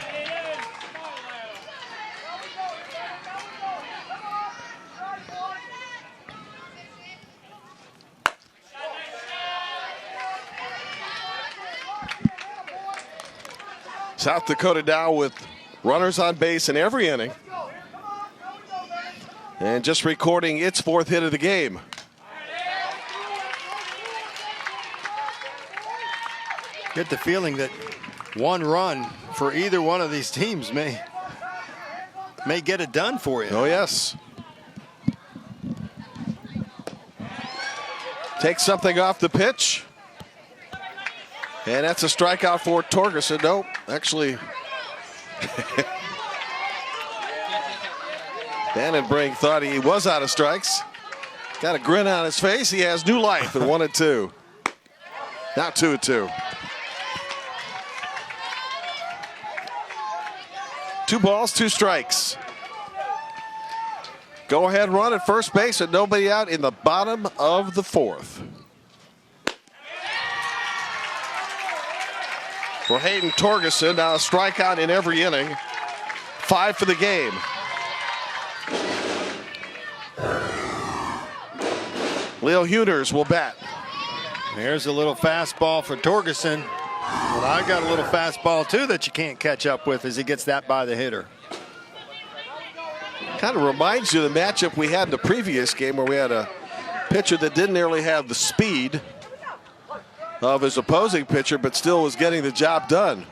South Dakota now with runners on base in every inning. And just recording its 4th hit of the game. Get the feeling that 1 run for either one of these teams may may get it done for you. Oh, yes. Take something off the pitch. And that's a strikeout for Torgerson. Nope, actually. Vandenbrink thought he was out of strikes. Got a grin on his face. He has new life at 1-2. Now 2-2. 2 balls, 2 strikes. Go ahead run at first base and nobody out in the bottom of the 4th. For Hayden Torgerson, now a strikeout in every inning. 5 for the game. Leo Huners will bat. There's a little fastball for Torgerson. Well, I got a little fastball too that you can't catch up with as he gets that by the hitter. Kind of reminds you of the matchup we had in the previous game where we had a pitcher that didn't nearly have the speed of his opposing pitcher, but still was getting the job done.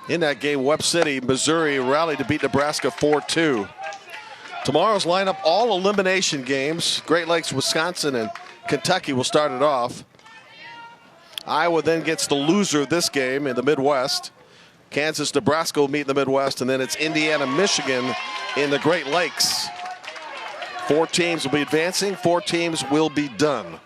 In that game, Webb City, Missouri rallied to beat Nebraska 4-2. Tomorrow's lineup, all elimination games. Great Lakes, Wisconsin, and Kentucky will start it off. Iowa then gets the loser of this game in the Midwest. Kansas, Nebraska will meet in the Midwest, and then it's Indiana, Michigan in the Great Lakes. 4 teams will be advancing, 4 teams will be done.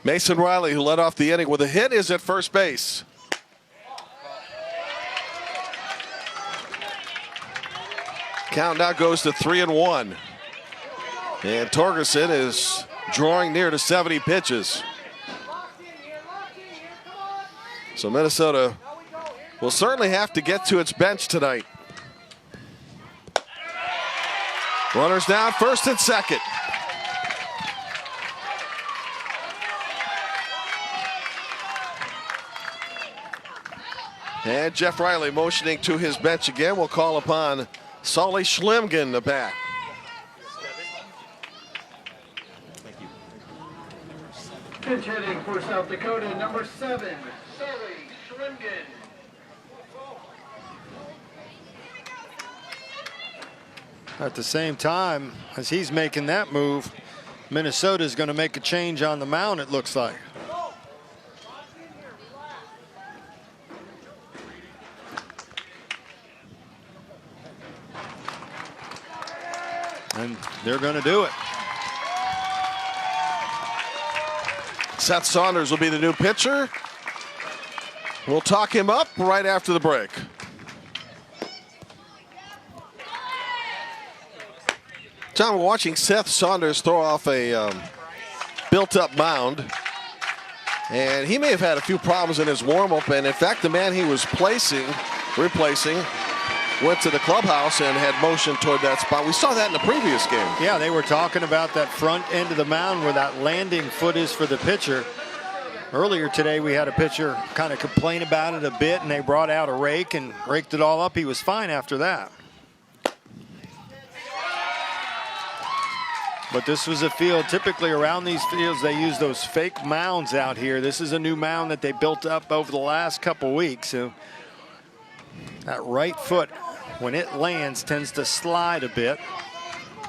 Mason Riley, who led off the inning with a hit, is at first base. Count now goes to 3-1. And Torgerson is drawing near to 70 pitches. So Minnesota will certainly have to get to its bench tonight. Runners down, first and second. And Jeff Riley motioning to his bench again. We'll call upon Sully Schlimgen to bat. Pitch hitting for South Dakota, number 7, Sully Schlimgen. At the same time, as he's making that move, Minnesota is going to make a change on the mound, it looks like. And they're going to do it. Seth Saunders will be the new pitcher. We'll talk him up right after the break. John, we're watching Seth Saunders throw off a built-up mound. And he may have had a few problems in his warm-up. And in fact, the man he was replacing, went to the clubhouse and had motion toward that spot. We saw that in the previous game. Yeah, they were talking about that front end of the mound where that landing foot is for the pitcher. Earlier today, we had a pitcher kind of complain about it a bit, and they brought out a rake and raked it all up. He was fine after that. But this was a field, typically around these fields, they use those fake mounds out here. This is a new mound that they built up over the last couple weeks. So that right foot, when it lands, tends to slide a bit.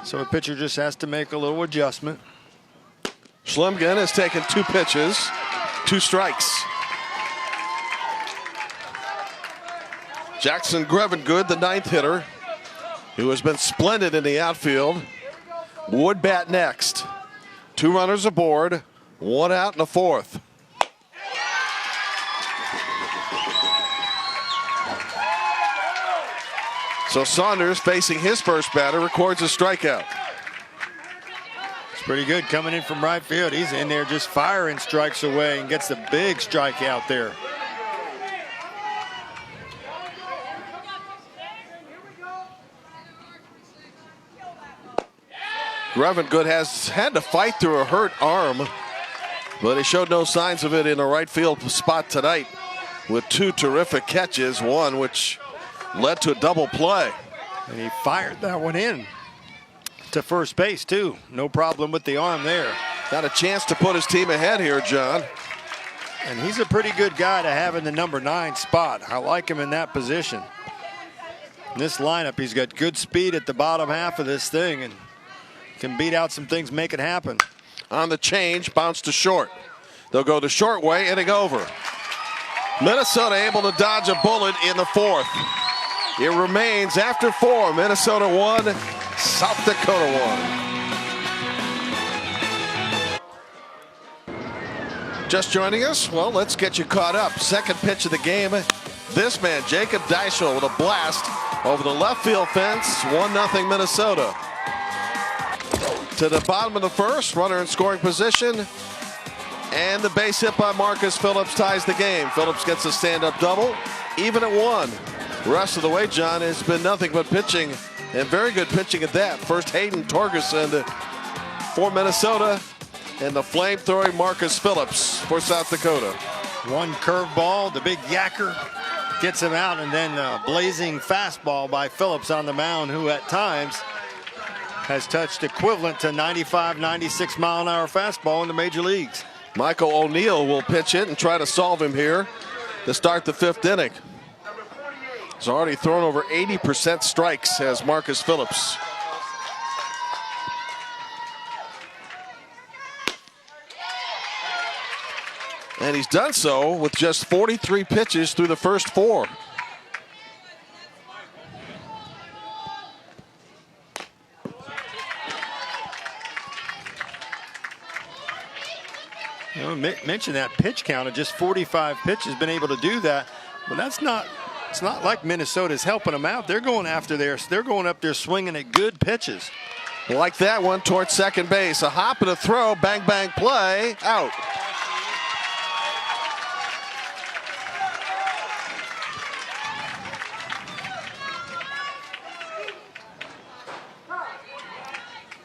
So a pitcher just has to make a little adjustment. Schlimgen has taken 2 pitches, 2 strikes. Jackson Grevengood, the 9th hitter, who has been splendid in the outfield, would bat next. 2 runners aboard, 1 out in the 4th. So Saunders, facing his first batter, records a strikeout. It's pretty good coming in from right field. He's in there just firing strikes away and gets a big strikeout there. Grevengood has had to fight through a hurt arm But he showed no signs of it in the right field spot tonight with 2 terrific catches, one which led to a double play. And he fired that one in to first base, too. No problem with the arm there. Got a chance to put his team ahead here, John. And he's a pretty good guy to have in the number 9 spot. I like him in that position. In this lineup, he's got good speed at the bottom half of this thing and can beat out some things, make it happen. On the change, bounce to short. They'll go the short way, inning over. Minnesota able to dodge a bullet in the 4th. It remains after 4. Minnesota 1, South Dakota 1. Just joining us? Well, let's get you caught up. Second pitch of the game. This man, Jacob Deichel, with a blast over the left field fence. 1-0 Minnesota. To the bottom of the 1st, runner in scoring position. And the base hit by Marcus Phillips ties the game. Phillips gets a stand-up double, even at 1. The rest of the way, John, has been nothing but pitching, and very good pitching at that. First Hayden Torgerson for Minnesota, and the flame-throwing Marcus Phillips for South Dakota. One curveball, the big yacker gets him out, and then a blazing fastball by Phillips on the mound, who at times has touched equivalent to 95, 96 mile an hour fastball in the major leagues. Michael O'Neill will pitch it and try to solve him here to start the 5th inning. He's already thrown over 80% strikes as Marcus Phillips. And he's done so with just 43 pitches through the first 4. You know, mention that pitch count of just 45 pitches, been able to do that. But it's not like Minnesota's helping them out. They're going after they're going up there swinging at good pitches. Like that one towards second base. A hop and a throw, bang, bang, play, out.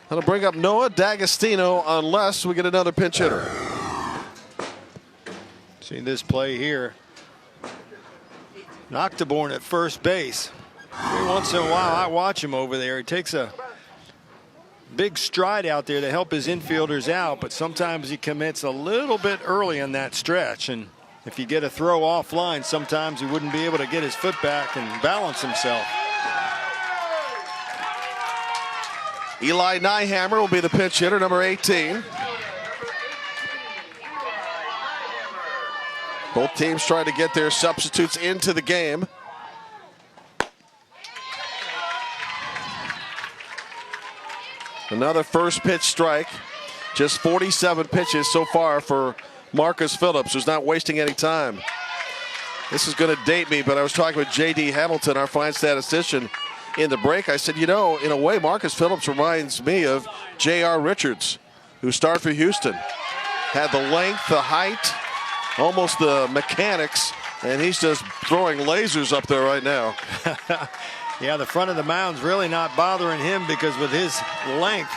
That'll bring up Noah D'Agostino unless we get another pinch hitter. See this play here. Nocturne at first base. Every once in a while, I watch him over there. He takes a big stride out there to help his infielders out, but sometimes he commits a little bit early in that stretch. And if you get a throw offline, sometimes he wouldn't be able to get his foot back and balance himself. Eli Nyhammer will be the pinch hitter, number 18. Both teams trying to get their substitutes into the game. Another first pitch strike. Just 47 pitches so far for Marcus Phillips, who's not wasting any time. This is going to date me, but I was talking with J.D. Hamilton, our fine statistician, in the break. I said, you know, in a way, Marcus Phillips reminds me of J.R. Richards, who started for Houston. Had the length, the height, almost the mechanics, and he's just throwing lasers up there right now. Yeah, the front of the mound's really not bothering him because with his length,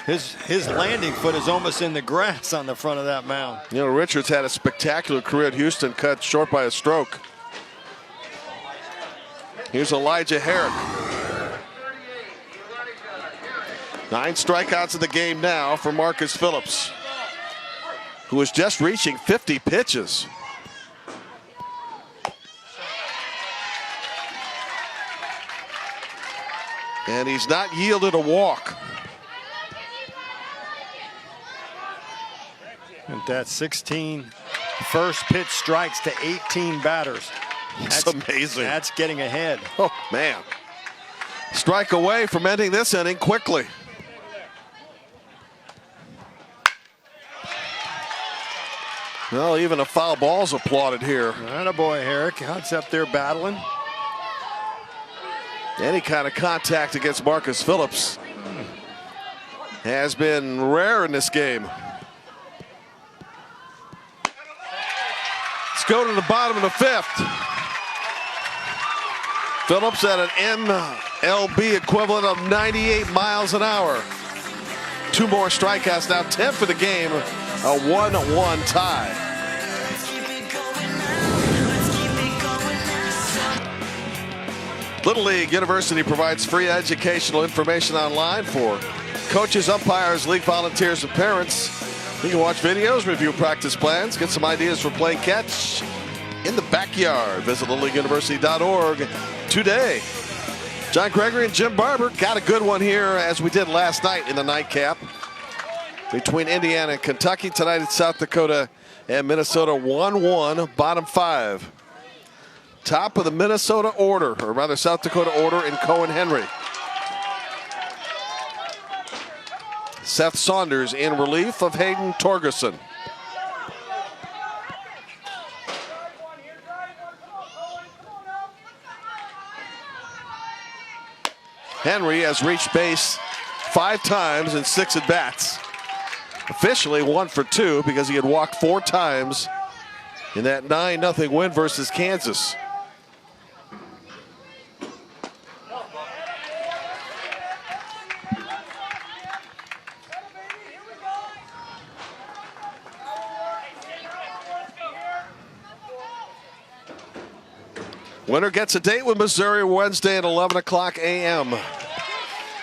his landing foot is almost in the grass on the front of that mound. You know, Richards had a spectacular career at Houston, cut short by a stroke. Here's Elijah Herrick. 9 strikeouts in the game now for Marcus Phillips, who is just reaching 50 pitches. And he's not yielded a walk. And that's 16 first pitch strikes to 18 batters. That's amazing. That's getting ahead. Oh, man. Strike away from ending this inning quickly. Well, even a foul ball's applauded here. Attaboy, Herrick. It's up there battling. Any kind of contact against Marcus Phillips has been rare in this game. Let's go to the bottom of the 5th. Phillips at an MLB equivalent of 98 miles an hour. 2 more strikeouts now, 10 for the game a 1-1 tie. Little League University provides free educational information online for coaches, umpires, league volunteers, and parents. You can watch videos, review practice plans, get some ideas for playing catch in the backyard. Visit littleleagueuniversity.org today. John Gregory and Jim Barber got a good one here, as we did last night in the nightcap between Indiana and Kentucky. Tonight it's South Dakota and Minnesota. 1-1, bottom 5. Top of the Minnesota order, or rather South Dakota order, in Cohen Henry. Seth Saunders in relief of Hayden Torgerson. Henry has reached base 5 times in 6 at-bats. Officially 1 for 2 because he had walked 4 times in that 9-0 win versus Kansas. Winner gets a date with Missouri Wednesday at 11 o'clock a.m.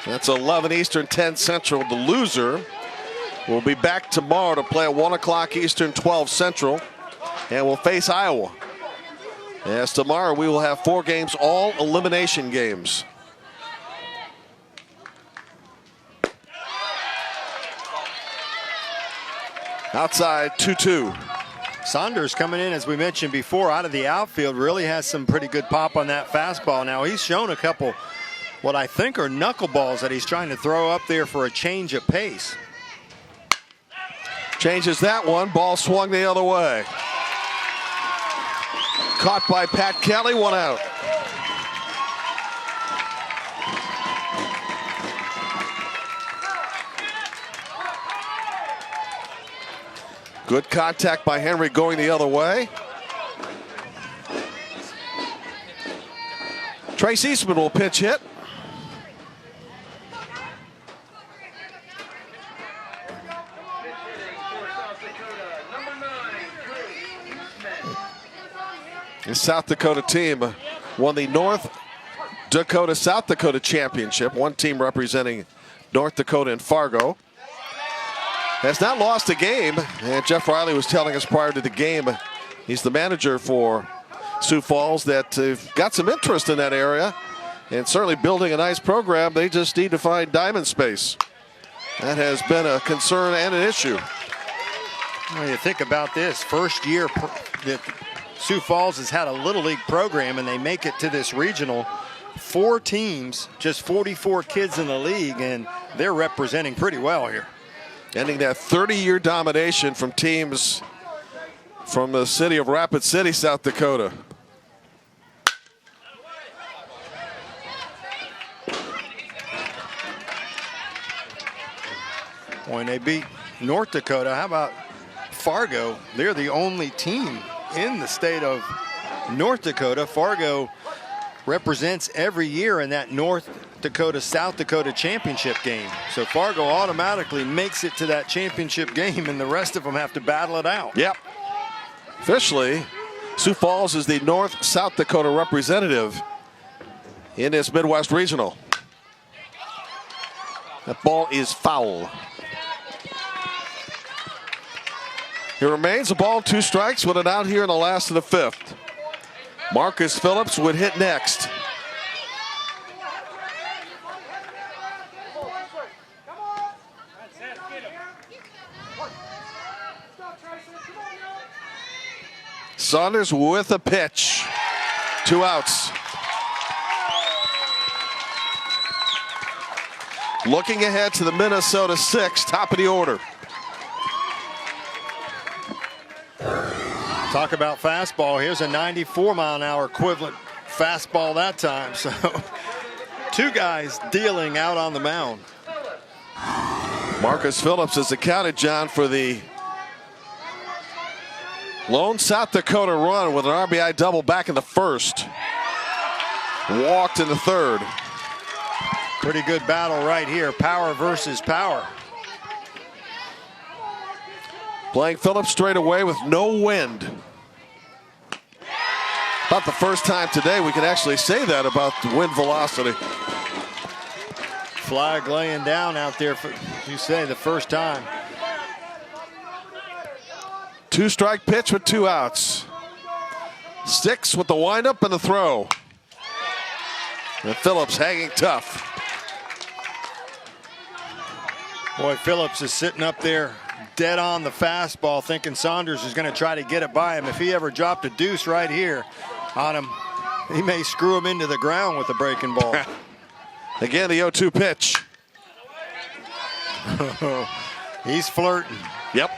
That's 11 Eastern, 10 Central. The loser will be back tomorrow to play at 1 o'clock Eastern, 12 Central, and will face Iowa. As tomorrow we will have 4 games, all elimination games. Outside 2-2. Saunders coming in, as we mentioned before, out of the outfield, really has some pretty good pop on that fastball. Now he's shown a couple what I think are knuckleballs that he's trying to throw up there for a change of pace. Changes that one. Ball swung the other way. Caught by Pat Kelly, 1 out. Good contact by Henry going the other way. Trace Eastman will pitch hit. The South Dakota team won the North Dakota-South Dakota Championship. One team representing North Dakota and Fargo. Has not lost a game, and Jeff Riley was telling us prior to the game, he's the manager for Sioux Falls, that got some interest in that area and certainly building a nice program. They just need to find diamond space. That has been a concern and an issue. Well, you think about this, first year that Sioux Falls has had a Little League program and they make it to this regional. 4 teams, just 44 kids in the league, and they're representing pretty well here. Ending that 30-year domination from teams from the city of Rapid City, South Dakota. When they beat North Dakota, how about Fargo? They're the only team in the state of North Dakota. Fargo represents every year in that North Dakota-South Dakota championship game. So Fargo automatically makes it to that championship game, and the rest of them have to battle it out. Yep. Officially, Sioux Falls is the North-South Dakota representative in this Midwest Regional. That ball is foul. It remains a ball, 2 strikes with an out here in the last of the 5th. Marcus Phillips would hit next. Saunders with a pitch. 2 outs. Looking ahead to the Minnesota 6, top of the order. Talk about fastball. Here's a 94-mile-an-hour equivalent fastball that time. So 2 guys dealing out on the mound. Marcus Phillips is accounted, John, for the lone South Dakota run with an RBI double back in the 1st. Walked in the 3rd. Pretty good battle right here. Power versus power. Playing Phillips straight away with no wind. About the first time today we can actually say that about the wind velocity. Flag laying down out there, for, you say, the first time. 2-strike pitch with 2 outs. Sticks with the windup and the throw. And Phillips hanging tough. Boy, Phillips is sitting up there dead on the fastball, thinking Saunders is going to try to get it by him. If he ever dropped a deuce right here on him, he may screw him into the ground with the breaking ball. Again, the 0-2 pitch. He's flirting. Yep.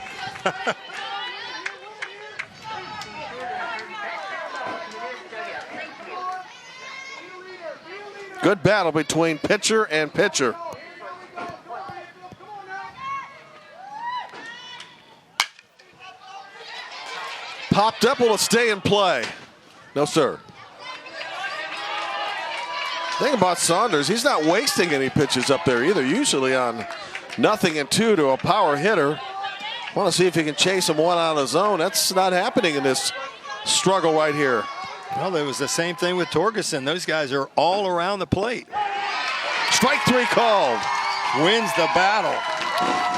Good battle between pitcher and pitcher. Popped up, will it stay in play? No, sir. Thing about Saunders, he's not wasting any pitches up there either. Usually on 0-2 to a power hitter. Want to see if he can chase him one on his own. That's not happening in this struggle right here. Well, it was the same thing with Torgerson. Those guys are all around the plate. Strike 3 called. Wins the battle.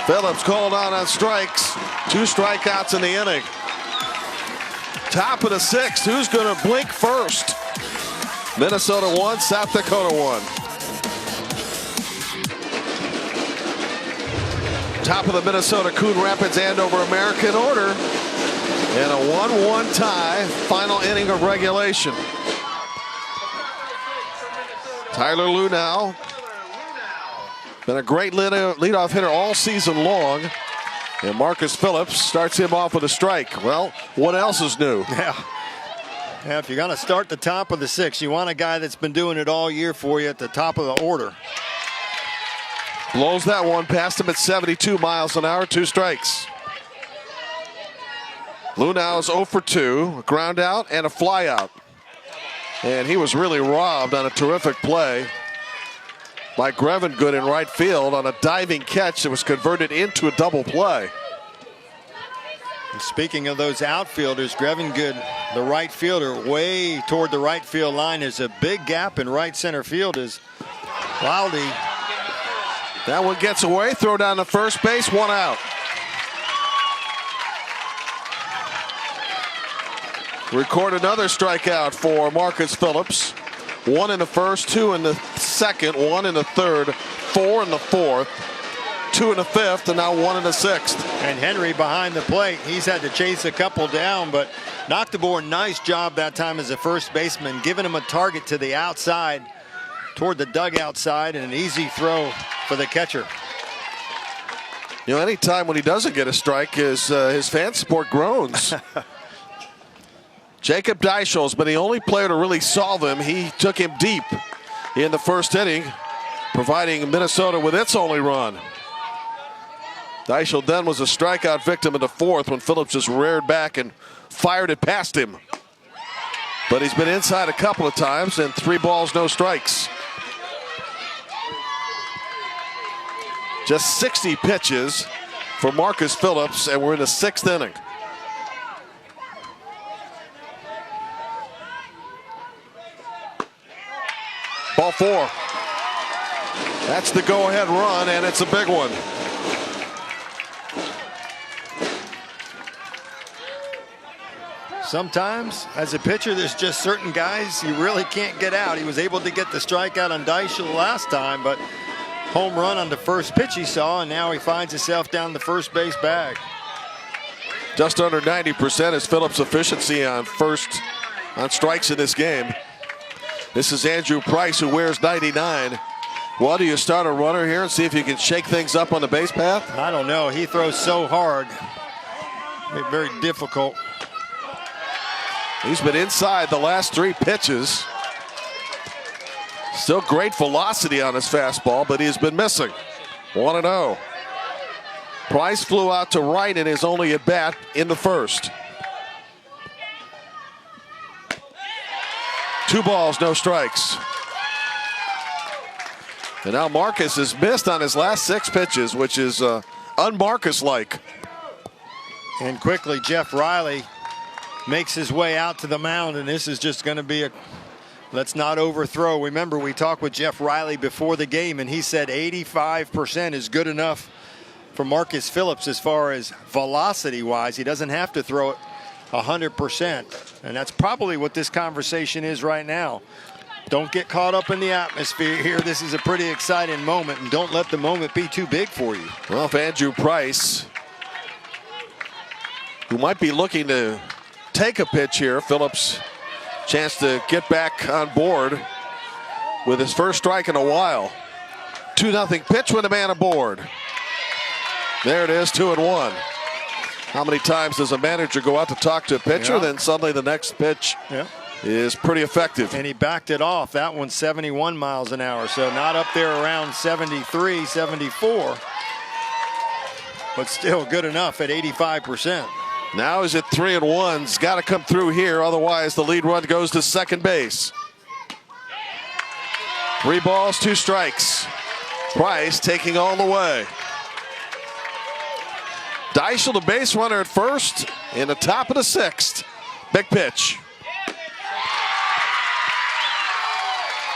Phillips called on strikes. 2 strikeouts in the inning. Top of the 6th. Who's going to blink first? Minnesota 1, South Dakota 1. Top of the Minnesota Coon Rapids Andover American order. And a 1-1 tie, final inning of regulation. Tyler Luhnow, been a great leadoff hitter all season long. And Marcus Phillips starts him off with a strike. Well, what else is new? Yeah, if you're going to start the top of the 6th, you want a guy that's been doing it all year for you at the top of the order. Blows that one past him at 72 miles an hour, 2 strikes. Luhnow is 0 for 2, a ground out and a fly out. And he was really robbed on a terrific play by Grevengood in right field on a diving catch that was converted into a double play. And speaking of those outfielders, Grevengood, the right fielder, way toward the right field line. There's a big gap in right center field as Wildy. That one gets away, throw down to first base, 1 out. Record another strikeout for Marcus Phillips. 1 in the first, 2 in the second, 1 in the third, 4 in the fourth, 2 in the fifth, and now 1 in the 6th. And Henry behind the plate. He's had to chase a couple down, but Noctebor, nice job that time as a first baseman, giving him a target to the outside, toward the dugout side, and an easy throw for the catcher. You know, anytime when he doesn't get a strike, his fan support groans. Jacob Deichel's been the only player to really solve him. He took him deep in the first inning, providing Minnesota with its only run. Deichel then was a strikeout victim in the 4th when Phillips just reared back and fired it past him. But he's been inside a couple of times, and 3 balls, no strikes. Just 60 pitches for Marcus Phillips, and we're in the 6th inning. Ball 4. That's the go-ahead run, and it's a big one. Sometimes, as a pitcher, there's just certain guys you really can't get out. He was able to get the strikeout on Deichel last time, but home run on the first pitch he saw, and now he finds himself down the first base bag. Just under 90% is Phillips' efficiency on strikes in this game. This is Andrew Price, who wears 99. Well, do you start a runner here and see if you can shake things up on the base path? I don't know. He throws so hard. Very difficult. He's been inside the last 3 pitches. Still great velocity on his fastball, but he's been missing. 1-0. Price flew out to right in his only at bat in the first. 2 balls, no strikes. And now Marcus has missed on his last 6 pitches, which is un-Marcus-like. And quickly, Jeff Riley makes his way out to the mound, and this is just going to be a let's not overthrow. Remember, we talked with Jeff Riley before the game, and he said 85% is good enough for Marcus Phillips as far as velocity-wise. He doesn't have to throw it 100%, and that's probably what this conversation is right now. Don't get caught up in the atmosphere here. This is a pretty exciting moment, and don't let the moment be too big for you. Well, if Andrew Price, who might be looking to take a pitch here, Phillips, chance to get back on board with his first strike in a while. 2-0 pitch with a man aboard. There it is, 2-1. How many times does a manager go out to talk to a pitcher, then suddenly the next pitch is pretty effective? And he backed it off. That one's 71 miles an hour, so not up there around 73, 74, but still good enough at 85%. Now he's at 3-1. He's got to come through here, otherwise the lead run goes to second base. 3 balls, 2 strikes. Price taking all the way. Deichel, the base runner at first, in the top of the 6th. Big pitch.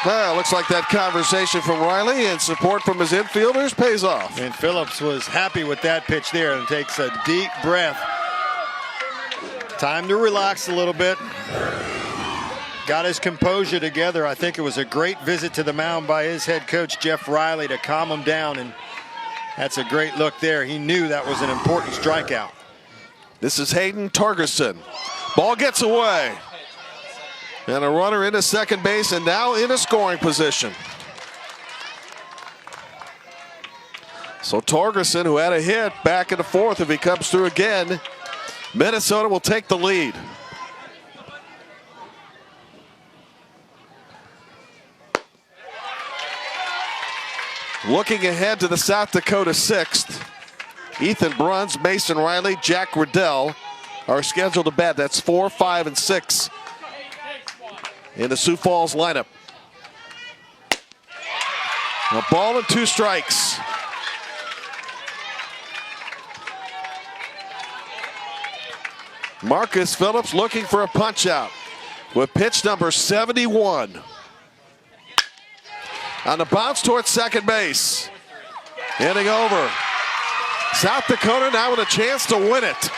Well, looks like that conversation from Riley and support from his infielders pays off. And Phillips was happy with that pitch there and takes a deep breath. Time to relax a little bit. Got his composure together. I think it was a great visit to the mound by his head coach, Jeff Riley, to calm him down, and that's a great look there. He knew that was an important strikeout. This is Hayden Torgerson. Ball gets away. And a runner into second base and now in a scoring position. So Torgerson, who had a hit back in the 4th, if he comes through again, Minnesota will take the lead. Looking ahead to the South Dakota 6th, Ethan Bruns, Mason Riley, Jack Riddell are scheduled to bat. That's 4, 5, and 6 in the Sioux Falls lineup. A ball and 2 strikes. Marcus Phillips looking for a punch out with pitch number 71. On the bounce towards second base. Inning over. South Dakota now with a chance to win it.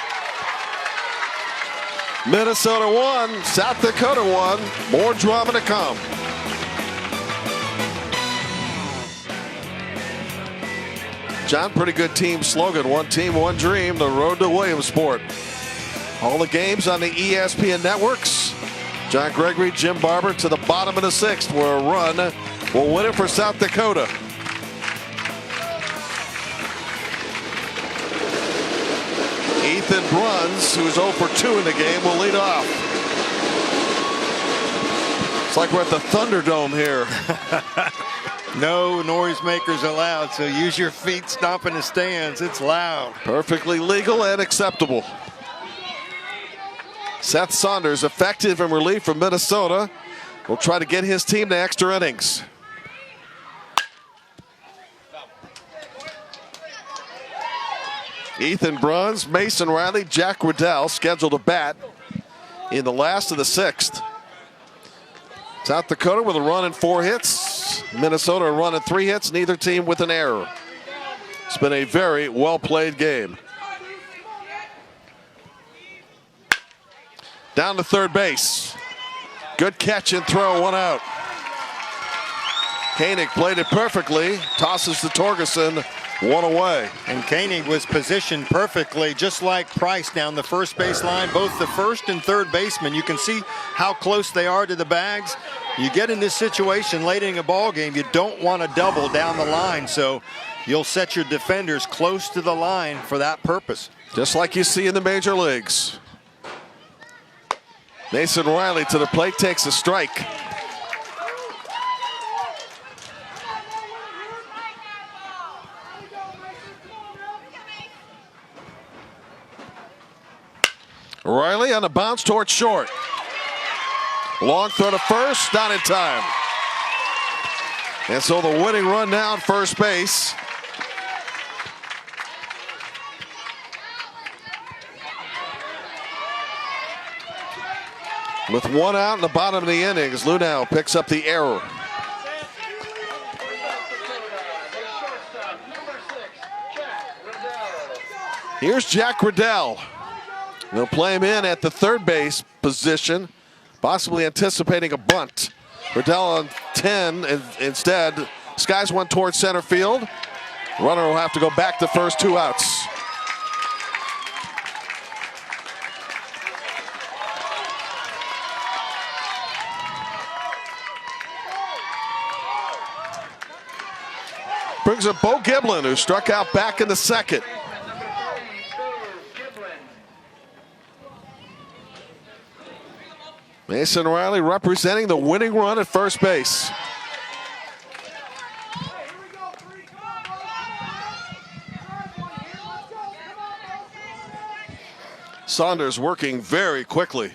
Minnesota 1, South Dakota 1. More drama to come. John, pretty good team slogan. One team, one dream. The road to Williamsport. All the games on the ESPN networks. John Gregory, Jim Barber to the bottom of the 6th, where a run will win it for South Dakota. Ethan Bruns, who's 0 for 2 in the game, will lead off. It's like we're at the Thunderdome here. No noisemakers allowed, so use your feet stomping the stands. It's loud. Perfectly legal and acceptable. Seth Saunders, effective in relief from Minnesota, will try to get his team to extra innings. Ethan Bruns, Mason Riley, Jack Riddell scheduled to bat in the last of the 6th. South Dakota with a run and 4 hits. Minnesota a run and 3 hits. Neither team with an error. It's been a very well played game. Down to third base. Good catch and throw, 1 out. Koenig played it perfectly. Tosses to Torgerson, 1 away. And Koenig was positioned perfectly, just like Price down the first base line. Both the first and third baseman, you can see how close they are to the bags. You get in this situation late in a ball game, you don't want to double down the line, so you'll set your defenders close to the line for that purpose. Just like you see in the major leagues. Mason Riley to the plate, takes a strike. Riley on the bounce towards short. Long throw to first, not in time. And so the winning run now at first base. With one out in the bottom of the innings, Lunau picks up the error. Here's Jack Riddell. They'll play him in at the third base position, possibly anticipating a bunt. Riddell on 10 and instead. Skies one towards center field. Runner will have to go back to first, 2 outs. Brings up Bo Giblin, who struck out back in the second. Mason Riley representing the winning run at first base. Saunders working very quickly.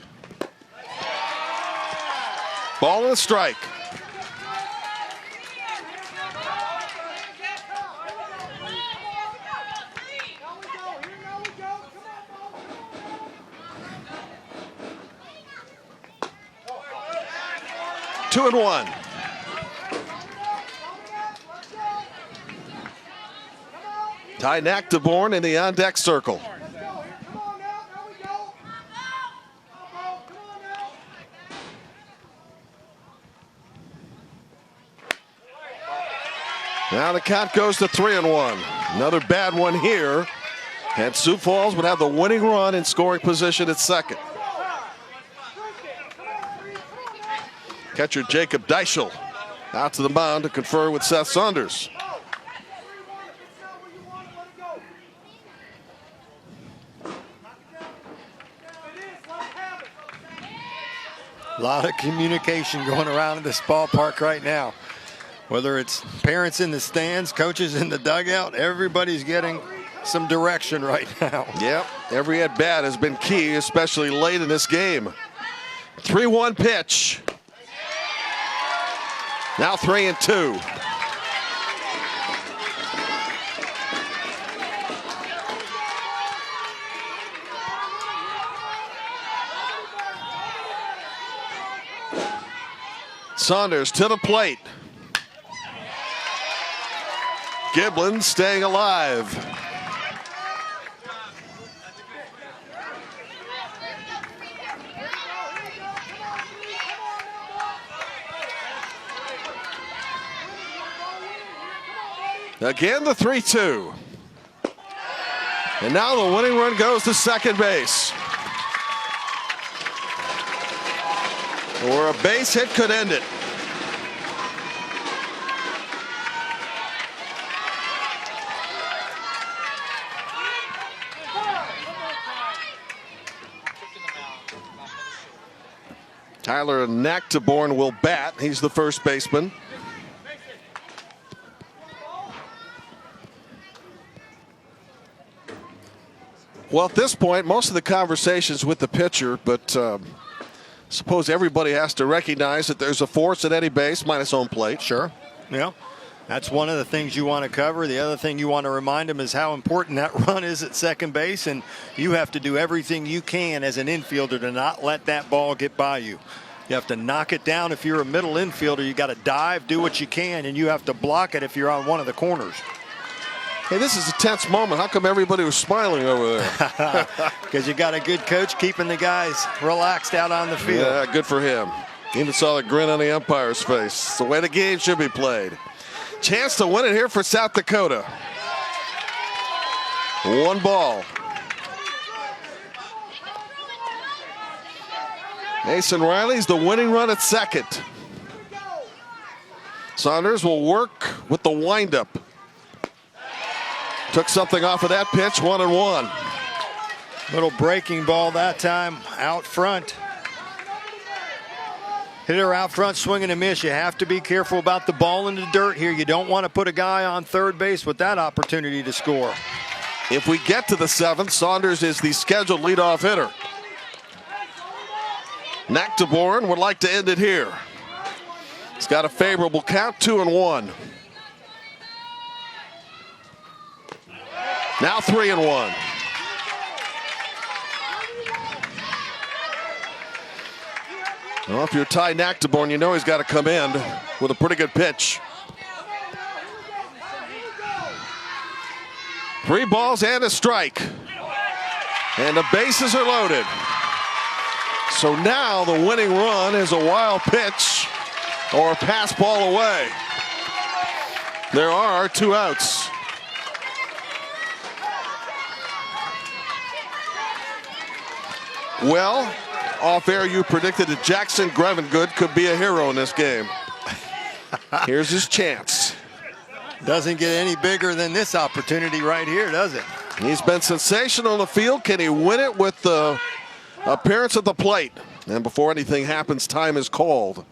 Ball and strike. Two and one. Ty Nactaborn in the on-deck circle. Now the count goes to 3-1. Another bad one here. And Sioux Falls would have the winning run in scoring position at second. Catcher Jacob Deichel out to the mound to confer with Seth Saunders. A lot of communication going around in this ballpark right now. Whether it's parents in the stands, coaches in the dugout, everybody's getting some direction right now. Yep, every at-bat has been key, especially late in this game. 3-1 pitch. Now 3-2. Saunders to the plate. Giblin staying alive. Again, the 3-2. And now the winning run goes to second base, where a base hit could end it. Tyler Nactaborn will bat. He's the first baseman. Well, at this point, most of the conversations with the pitcher, but suppose everybody has to recognize that there's a force at any base minus home plate. Sure. Yeah. That's one of the things you want to cover. The other thing you want to remind them is how important that run is at second base, and you have to do everything you can as an infielder to not let that ball get by you. You have to knock it down if you're a middle infielder. You got to dive, do what you can, and you have to block it if you're on one of the corners. Hey, this is a tense moment. How come everybody was smiling over there? Because you got a good coach keeping the guys relaxed out on the field. Yeah, good for him. Even saw the grin on the umpire's face. It's the way the game should be played. Chance to win it here for South Dakota. One ball. Mason Riley's the winning run at second. Saunders will work with the windup. Took something off of that pitch, 1-1. Little breaking ball that time out front. Hitter out front, swinging a miss. You have to be careful about the ball in the dirt here. You don't want to put a guy on third base with that opportunity to score. If we get to the seventh, Saunders is the scheduled leadoff hitter. Nactaborn would like to end it here. He's got a favorable count, 2-1. Now 3-1. Well, if you're Ty Nactaborn, you know he's got to come in with a pretty good pitch. 3 balls and a strike. And the bases are loaded. So now the winning run is a wild pitch or a pass ball away. There are 2 outs. Well, off air you predicted that Jackson Grevengood could be a hero in this game. Here's his chance. Doesn't get any bigger than this opportunity right here, does it? He's been sensational on the field. Can he win it with the appearance at the plate? And before anything happens, time is called.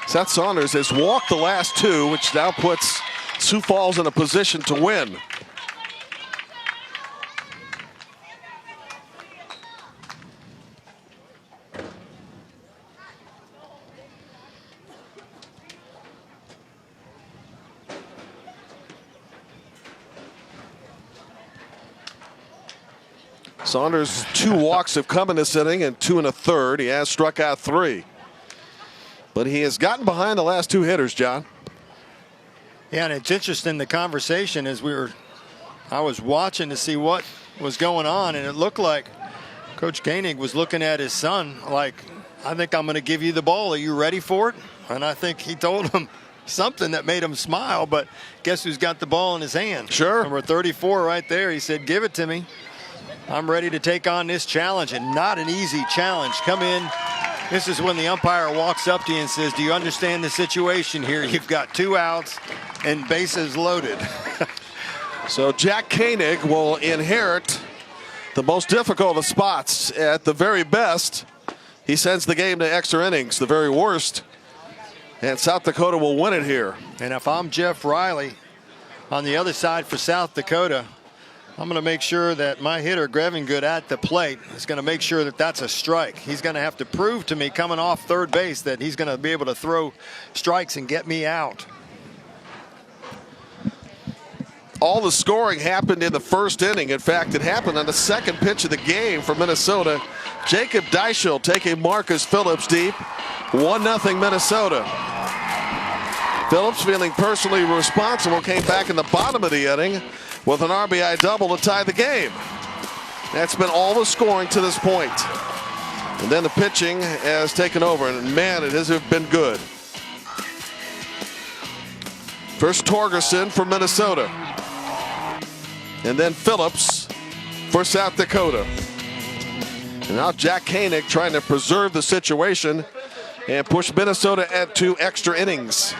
Seth Saunders has walked the last 2, which now puts Sioux Falls in a position to win. Saunders' 2 walks have come in this inning and 2 1/3. He has struck out 3. But he has gotten behind the last 2 hitters, John. Yeah, and it's interesting the conversation as I was watching to see what was going on, and it looked like Coach Koenig was looking at his son like, I think I'm going to give you the ball. Are you ready for it? And I think he told him something that made him smile, but guess who's got the ball in his hand? Sure. Number 34 right there. He said, give it to me. I'm ready to take on this challenge, and not an easy challenge. Come in. This is when the umpire walks up to you and says, do you understand the situation here? You've got 2 outs and bases loaded. So Jack Koenig will inherit the most difficult of spots. At the very best, he sends the game to extra innings. The very worst, and South Dakota will win it here. And if I'm Jeff Riley on the other side for South Dakota, I'm going to make sure that my hitter, Grevengood, at the plate is going to make sure that that's a strike. He's going to have to prove to me coming off third base that he's going to be able to throw strikes and get me out. All the scoring happened in the first inning. In fact, it happened on the second pitch of the game for Minnesota. Jacob Dyschel taking Marcus Phillips deep. 1-0 Minnesota. Phillips, feeling personally responsible, came back in the bottom of the inning with an RBI double to tie the game. That's been all the scoring to this point. And then the pitching has taken over, and man, it has been good. First Torgerson for Minnesota, and then Phillips for South Dakota. And now Jack Koenig trying to preserve the situation and push Minnesota to extra innings.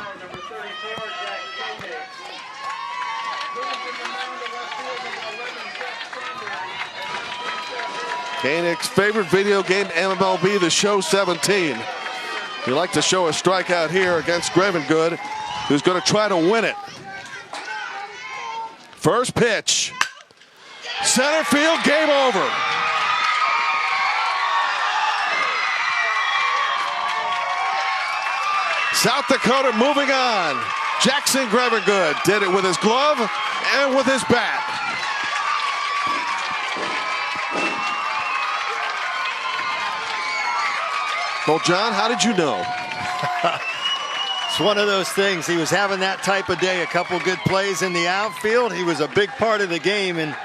Koenig's favorite video game, MLB The Show 17. You like to show a strikeout here against Grevengood, who's going to try to win it. First pitch. Center field, game over. South Dakota moving on. Jackson Grevengood did it with his glove and with his bat. Well, John, how did you know? It's one of those things. He was having that type of day. A couple good plays in the outfield. He was a big part of the game, and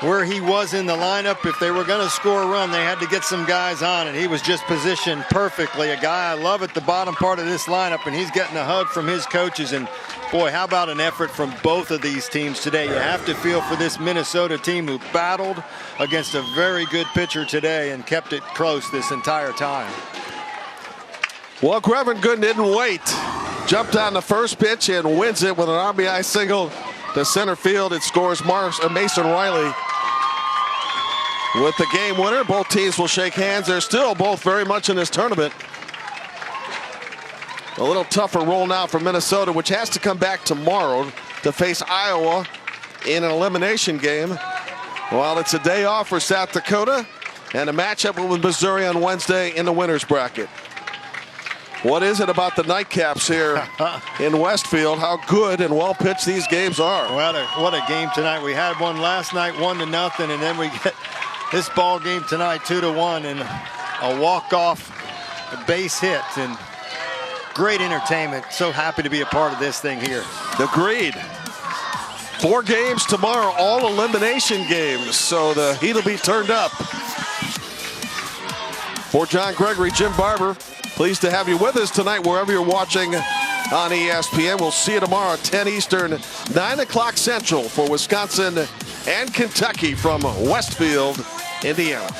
where he was in the lineup, if they were going to score a run, they had to get some guys on, and he was just positioned perfectly. A guy I love at the bottom part of this lineup, and he's getting a hug from his coaches. And boy, how about an effort from both of these teams today? You have to feel for this Minnesota team who battled against a very good pitcher today and kept it close this entire time. Well, Grevengood didn't wait. Jumped on the first pitch and wins it with an RBI single to center field. It scores Mason Riley with the game winner. Both teams will shake hands. They're still both very much in this tournament. A little tougher roll now for Minnesota, which has to come back tomorrow to face Iowa in an elimination game, while it's a day off for South Dakota and a matchup with Missouri on Wednesday in the winner's bracket. What is it about the nightcaps here in Westfield? How good and well pitched these games are. What a game tonight. We had one last night, 1-0, and then we get this ball game tonight 2-1, and a walk-off base hit, and great entertainment. So happy to be a part of this thing here. Agreed. 4 games tomorrow, all elimination games, so the heat will be turned up. For John Gregory, Jim Barber, pleased to have you with us tonight wherever you're watching on ESPN. We'll see you tomorrow at 10 Eastern, 9 o'clock Central for Wisconsin and Kentucky from Westfield, Indiana.